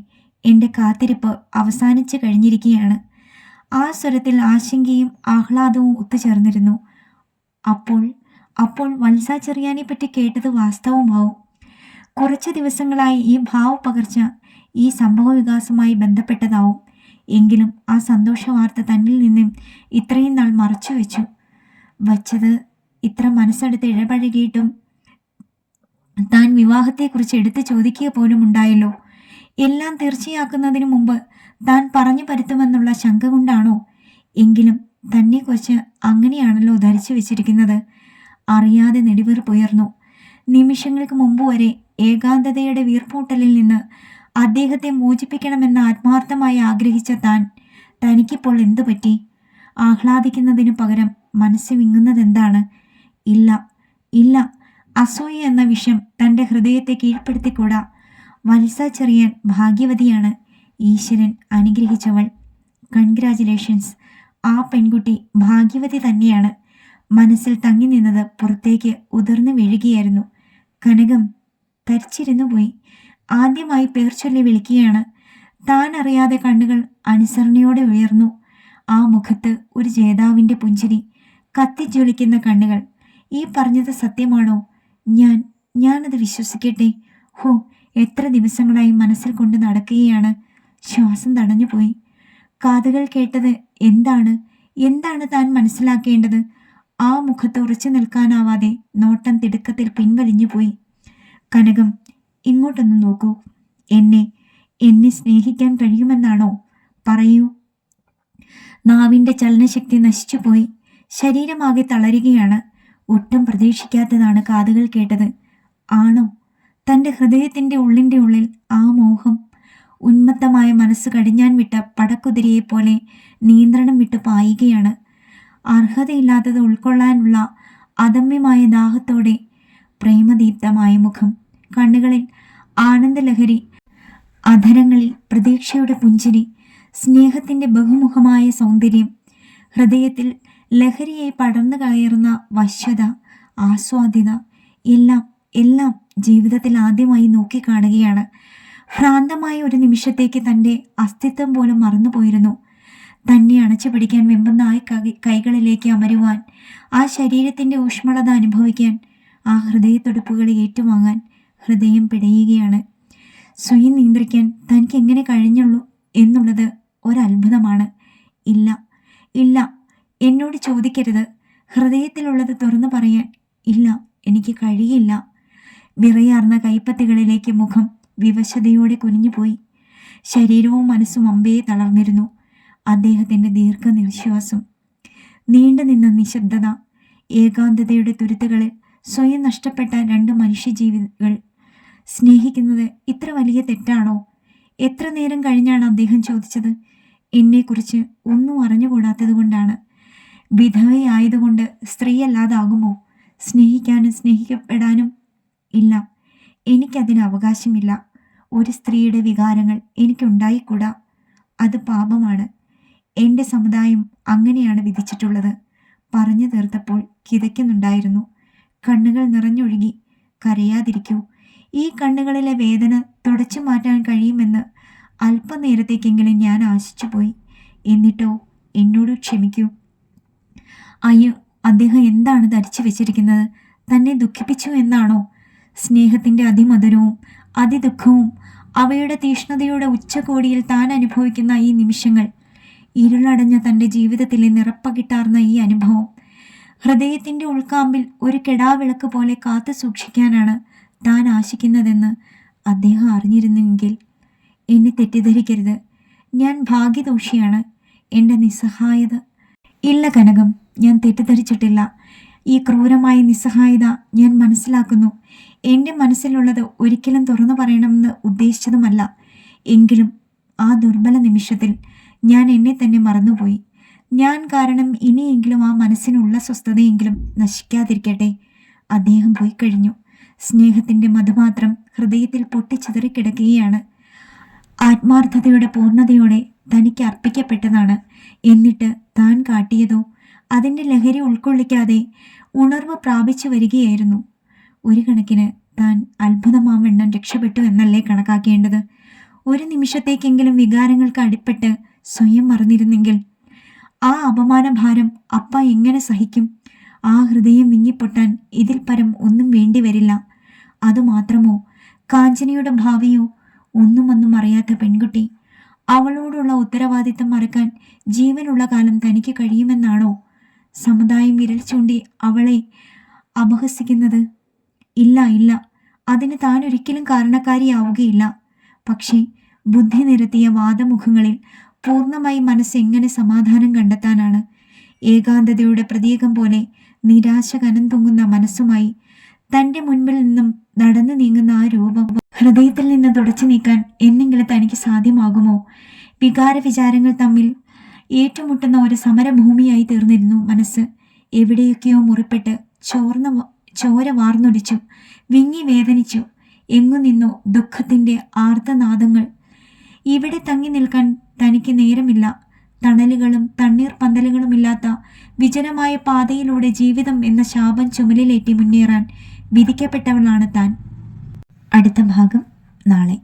എൻ്റെ കാത്തിരിപ്പ് അവസാനിച്ചു കഴിഞ്ഞിരിക്കുകയാണ്. ആ സ്വരത്തിൽ ആശങ്കയും ആഹ്ലാദവും ഒത്തുചേർന്നിരുന്നു. അപ്പോൾ വത്സ ചെറിയാനെ പറ്റി കേട്ടത് വാസ്തവമാവും. കുറച്ച് ദിവസങ്ങളായി ഈ ഭാവപകർച്ച ഈ സംഭവവികാസവുമായി ബന്ധപ്പെട്ടതാവും. എങ്കിലും ആ സന്തോഷവാർത്ത തന്നിൽ നിന്നും ഇത്രയും നാൾ മറച്ചു വച്ചത്. ഇത്ര മനസ്സെടുത്ത് ഇടപഴകിയിട്ടും താൻ വിവാഹത്തെക്കുറിച്ച് എടുത്തു ചോദിക്കുക പോലും ഉണ്ടായല്ലോ. എല്ലാം തീർച്ചയാക്കുന്നതിന് മുമ്പ് താൻ പറഞ്ഞു പരുത്തുമെന്നുള്ള ശങ്ക കൊണ്ടാണോ? എങ്കിലും തന്നെക്കുറിച്ച് അങ്ങനെയാണല്ലോ ധരിച്ചു വെച്ചിരിക്കുന്നത്. അറിയാതെ നെടുവീർപ്പുയർന്നു. നിമിഷങ്ങൾക്ക് മുമ്പ് വരെ ഏകാന്തതയുടെ വീർപ്പൂട്ടലിൽ നിന്ന് അദ്ദേഹത്തെ മോചിപ്പിക്കണമെന്ന് ആത്മാർത്ഥമായി ആഗ്രഹിച്ച തനിക്കിപ്പോൾ എന്തു പറ്റി? ആഹ്ലാദിക്കുന്നതിനു പകരം മനസ്സ് വിങ്ങുന്നതെന്താണ്? ഇല്ല, അസൂയ എന്ന വിഷം തൻ്റെ ഹൃദയത്തെ കീഴ്പ്പെടുത്തിക്കൂടാ. വത്സ ചെറിയാൻ ഭാഗ്യവതിയാണ്. ഈശ്വരൻ അനുഗ്രഹിച്ചവൾ. കൺഗ്രാജുലേഷൻസ്. ആ പെൺകുട്ടി ഭാഗ്യവതി തന്നെയാണ്. മനസ്സിൽ തങ്ങി നിന്നത് പുറത്തേക്ക് ഉതിർന്നു വീഴുകയായിരുന്നു. കനകം തരിച്ചിരുന്നു പോയി. ആദ്യമായി പേർ ചൊല്ലി വിളിക്കുകയാണ്. താൻ അറിയാതെ കണ്ണുകൾ അനുസരണയോടെ ഉയർന്നു. ആ മുഖത്ത് ഒരു ജേതാവിൻ്റെ പുഞ്ചിരി. കത്തിജ്വലിക്കുന്ന കണ്ണുകൾ. ഈ പറഞ്ഞത് സത്യമാണോ? ഞാനത് വിശ്വസിക്കട്ടെ? ഹോ, എത്ര ദിവസങ്ങളായി മനസ്സിൽ കൊണ്ട് നടക്കുകയാണ്. ശ്വാസം തടഞ്ഞുപോയി. കാതുകൾ കേട്ടത് എന്താണ് താൻ മനസ്സിലാക്കേണ്ടത്? ആ മുഖത്ത് ഉറച്ചു നിൽക്കാനാവാതെ നോട്ടം തിടുക്കത്തിൽ പിൻവലിഞ്ഞു പോയി. കനകം, ഇങ്ങോട്ടൊന്ന് നോക്കൂ. എന്നെ സ്നേഹിക്കാൻ കഴിയുമെന്നാണോ? പറയൂ. നാവിൻ്റെ ചലനശക്തി നശിച്ചുപോയി. ശരീരമാകെ തളരുകയാണ്. ഒട്ടും പ്രതീക്ഷിക്കാത്തതാണ് കാതുകൾ കേട്ടത്. ആണോ? തൻ്റെ ഹൃദയത്തിൻ്റെ ഉള്ളിൻ്റെ ഉള്ളിൽ ആ മോഹം. ഉന്മത്തമായ മനസ്സ് കടിഞ്ഞാൻ വിട്ട പടക്കുതിരയെപ്പോലെ നിയന്ത്രണം വിട്ടു പായുകയാണ്. അർഹതയില്ലാത്തത് ഉൾക്കൊള്ളാനുള്ള അദമ്യമായ ദാഹത്തോടെ. പ്രേമദീപ്തമായ മുഖം, കണ്ണുകളിൽ ആനന്ദലഹരി, അധരങ്ങളിൽ പ്രതീക്ഷയുടെ പുഞ്ചിരി, സ്നേഹത്തിൻ്റെ ബഹുമുഖമായ സൗന്ദര്യം, ഹൃദയത്തിൽ ലഹരിയായി പടർന്നു കയറുന്ന വശ്യത, ആസ്വാദ്യത, എല്ലാം ജീവിതത്തിൽ ആദ്യമായി നോക്കിക്കാണുകയാണ്. ഭ്രാന്തമായ ഒരു നിമിഷത്തേക്ക് തൻ്റെ അസ്തിത്വം പോലും മറന്നുപോയിരുന്നു. തന്നെ അണച്ചു പിടിക്കാൻ വെമ്പുന്ന ആ കൈകളിലേക്ക് അമരുവാൻ, ആ ശരീരത്തിൻ്റെ ഊഷ്മളത അനുഭവിക്കാൻ, ആ ഹൃദയത്തുടിപ്പുകളെ ഏറ്റുവാങ്ങാൻ ഹൃദയം പിടയുകയാണ്. സ്വയം നിയന്ത്രിക്കാൻ തനിക്ക് എങ്ങനെ കഴിഞ്ഞുള്ളൂ എന്നുള്ളത് ഒരത്ഭുതമാണ്. ഇല്ല, എന്നോട് ചോദിക്കരുത്. ഹൃദയത്തിലുള്ളത് തുറന്നു പറയാൻ എനിക്ക് കഴിയില്ല. വിറയാർന്ന കൈപ്പത്തികളിലേക്ക് മുഖം വിവശതയോടെ കുനിഞ്ഞുപോയി. ശരീരവും മനസ്സും അമ്പയെ തളർന്നിരുന്നു. അദ്ദേഹത്തിൻ്റെ ദീർഘനിശ്വാസം, നീണ്ടുനിന്ന നിശബ്ദത, ഏകാന്തതയുടെ തുരുത്തുകളിൽ സ്വയം നഷ്ടപ്പെട്ട രണ്ട് മനുഷ്യജീവികൾ. സ്നേഹിക്കുന്നത് ഇത്ര വലിയ തെറ്റാണോ? എത്ര നേരം കഴിഞ്ഞാണ് അദ്ദേഹം ചോദിച്ചത്. എന്നെക്കുറിച്ച് ഒന്നും അറിഞ്ഞുകൂടാത്തത് കൊണ്ടാണ്. വിധവയായതുകൊണ്ട് സ്ത്രീയല്ലാതാകുമോ? സ്നേഹിക്കാനും സ്നേഹിക്കപ്പെടാനും? ഇല്ല, എനിക്കതിന് അവകാശമില്ല. ഒരു സ്ത്രീയുടെ വികാരങ്ങൾ എനിക്കുണ്ടായിക്കൂടാ. അത് പാപമാണ്. എൻ്റെ സമുദായം അങ്ങനെയാണ് വിധിച്ചിട്ടുള്ളത്. പറഞ്ഞു തീർത്തപ്പോൾ കിതയ്ക്കുന്നുണ്ടായിരുന്നു. കണ്ണുകൾ നിറഞ്ഞൊഴുകി. കരയാതിരിക്കൂ. ഈ കണ്ണുകളിലെ വേദന തുടച്ചു മാറ്റാൻ കഴിയുമെന്ന് അല്പനേരത്തേക്കെങ്കിലും ഞാൻ ആശിച്ചുപോയി. എന്നിട്ടോ എന്നോട് ക്ഷമിക്കൂ. അയ്യോ, അദ്ദേഹം എന്താണ് ധരിച്ചു വെച്ചിരിക്കുന്നത്? തന്നെ ദുഃഖിപ്പിച്ചു എന്നാണോ? സ്നേഹത്തിൻ്റെ അതിമധുരവും അതിദുഃഖവും അവയുടെ തീഷ്ണതയുടെ ഉച്ചകോടിയിൽ താൻ അനുഭവിക്കുന്ന ഈ നിമിഷങ്ങൾ, ഇരുളടഞ്ഞ തൻ്റെ ജീവിതത്തിലെ നിറപ്പകിട്ടാർന്ന ഈ അനുഭവം, ഹൃദയത്തിൻ്റെ ഉൾക്കാമ്പിൽ ഒരു കെടാവിളക്ക് പോലെ കാത്തു സൂക്ഷിക്കാനാണ് താൻ ആശിക്കുന്നതെന്ന് അദ്ദേഹം അറിഞ്ഞിരുന്നെങ്കിൽ. എന്നെ തെറ്റിദ്ധരിക്കരുത്, ഞാൻ ഭാഗ്യദോഷിയാണ്. എൻ്റെ നിസ്സഹായത. ഇല്ല കനകം, ഞാൻ തെറ്റിദ്ധരിച്ചിട്ടില്ല. ഈ ക്രൂരമായ നിസ്സഹായത ഞാൻ മനസ്സിലാക്കുന്നു. എൻ്റെ മനസ്സിലുള്ളത് ഒരിക്കലും തുറന്നു പറയണമെന്ന് ഉദ്ദേശിച്ചതുമല്ല. എങ്കിലും ആ ദുർബല നിമിഷത്തിൽ ഞാൻ എന്നെ തന്നെ മറന്നുപോയി. ഞാൻ കാരണം ഇനിയെങ്കിലും ആ മനസ്സിനുള്ള സ്വസ്ഥതയെങ്കിലും നശിക്കാതിരിക്കട്ടെ. അദ്ദേഹം പോയി കഴിഞ്ഞു. സ്നേഹത്തിൻ്റെ മധുമാത്രം ഹൃദയത്തിൽ പൊട്ടിച്ചിതറിക്കിടക്കുകയാണ്. ആത്മാർത്ഥതയുടെ പൂർണ്ണതയോടെ തനിക്ക് അർപ്പിക്കപ്പെട്ടതാണ്. എന്നിട്ട് താൻ കാട്ടിയതോ അതിൻ്റെ ലഹരി ഉൾക്കൊള്ളിക്കാതെ ഉണർവ് പ്രാപിച്ചു വരികയായിരുന്നു. ഒരു കണക്കിന് താൻ അത്ഭുതമാവണ്ണം രക്ഷപ്പെട്ടു എന്നല്ലേ കണക്കാക്കേണ്ടത്? ഒരു നിമിഷത്തേക്കെങ്കിലും വികാരങ്ങൾക്ക് അടിപ്പെട്ട് സ്വയം മറന്നിരുന്നെങ്കിൽ ആ അപമാനഭാരം അപ്പ എങ്ങനെ സഹിക്കും? ആ ഹൃദയം വിങ്ങിപ്പൊട്ടാൻ ഇതിൽ പരം ഒന്നും വേണ്ടി വരില്ല. അതുമാത്രമോ, കാഞ്ചനയുടെ ഭാവിയോ? ഒന്നും അറിയാത്ത പെൺകുട്ടി. അവളോടുള്ള ഉത്തരവാദിത്തം മറക്കാൻ ജീവനുള്ള കാലം തനിക്ക് കഴിയുമെന്നാണോ സമുദായം വിരൽ ചൂണ്ടി അവളെ അപഹസിക്കുന്നത്? ഇല്ല, അതിന് താൻ ഒരിക്കലും കാരണക്കാരിയാവുകയില്ല. പക്ഷേ ബുദ്ധി നിരത്തിയ വാദമുഖങ്ങളിൽ പൂർണ്ണമായി മനസ്സെങ്ങനെ സമാധാനം കണ്ടെത്താനാണ്? ഏകാന്തതയുടെ പ്രതീകം പോലെ നിരാശ കനം തൂങ്ങുന്ന മനസ്സുമായി തൻ്റെ മുൻപിൽ നിന്നും നടന്നു നീങ്ങുന്ന ആ രൂപം ഹൃദയത്തിൽ നിന്ന് തുടച്ചു നീക്കാൻ എന്നെങ്കിലും തനിക്ക് സാധ്യമാകുമോ? വികാര വിചാരങ്ങൾ തമ്മിൽ ഏറ്റുമുട്ടുന്ന ഒരു സമരഭൂമിയായി തീർന്നിരുന്നു മനസ്സ്. എവിടെയൊക്കെയോ മുറിപ്പെട്ട് ചോര വാർന്നൊടിച്ചു, വിങ്ങി വേദനിച്ചു. എങ്ങു നിന്നോ ദുഃഖത്തിൻ്റെ ആർത്തനാദങ്ങൾ. ഇവിടെ തങ്ങി നിൽക്കാൻ തനിക്ക് നേരമില്ല. തണലുകളും തണ്ണീർ പന്തലുകളുമില്ലാത്ത വിജനമായ പാതയിലൂടെ ജീവിതം എന്ന ശാപം ചുമലിലേറ്റി മുന്നേറാൻ വിധിക്കപ്പെട്ടവളാണ് താൻ. അടുത്ത ഭാഗം നാളെ.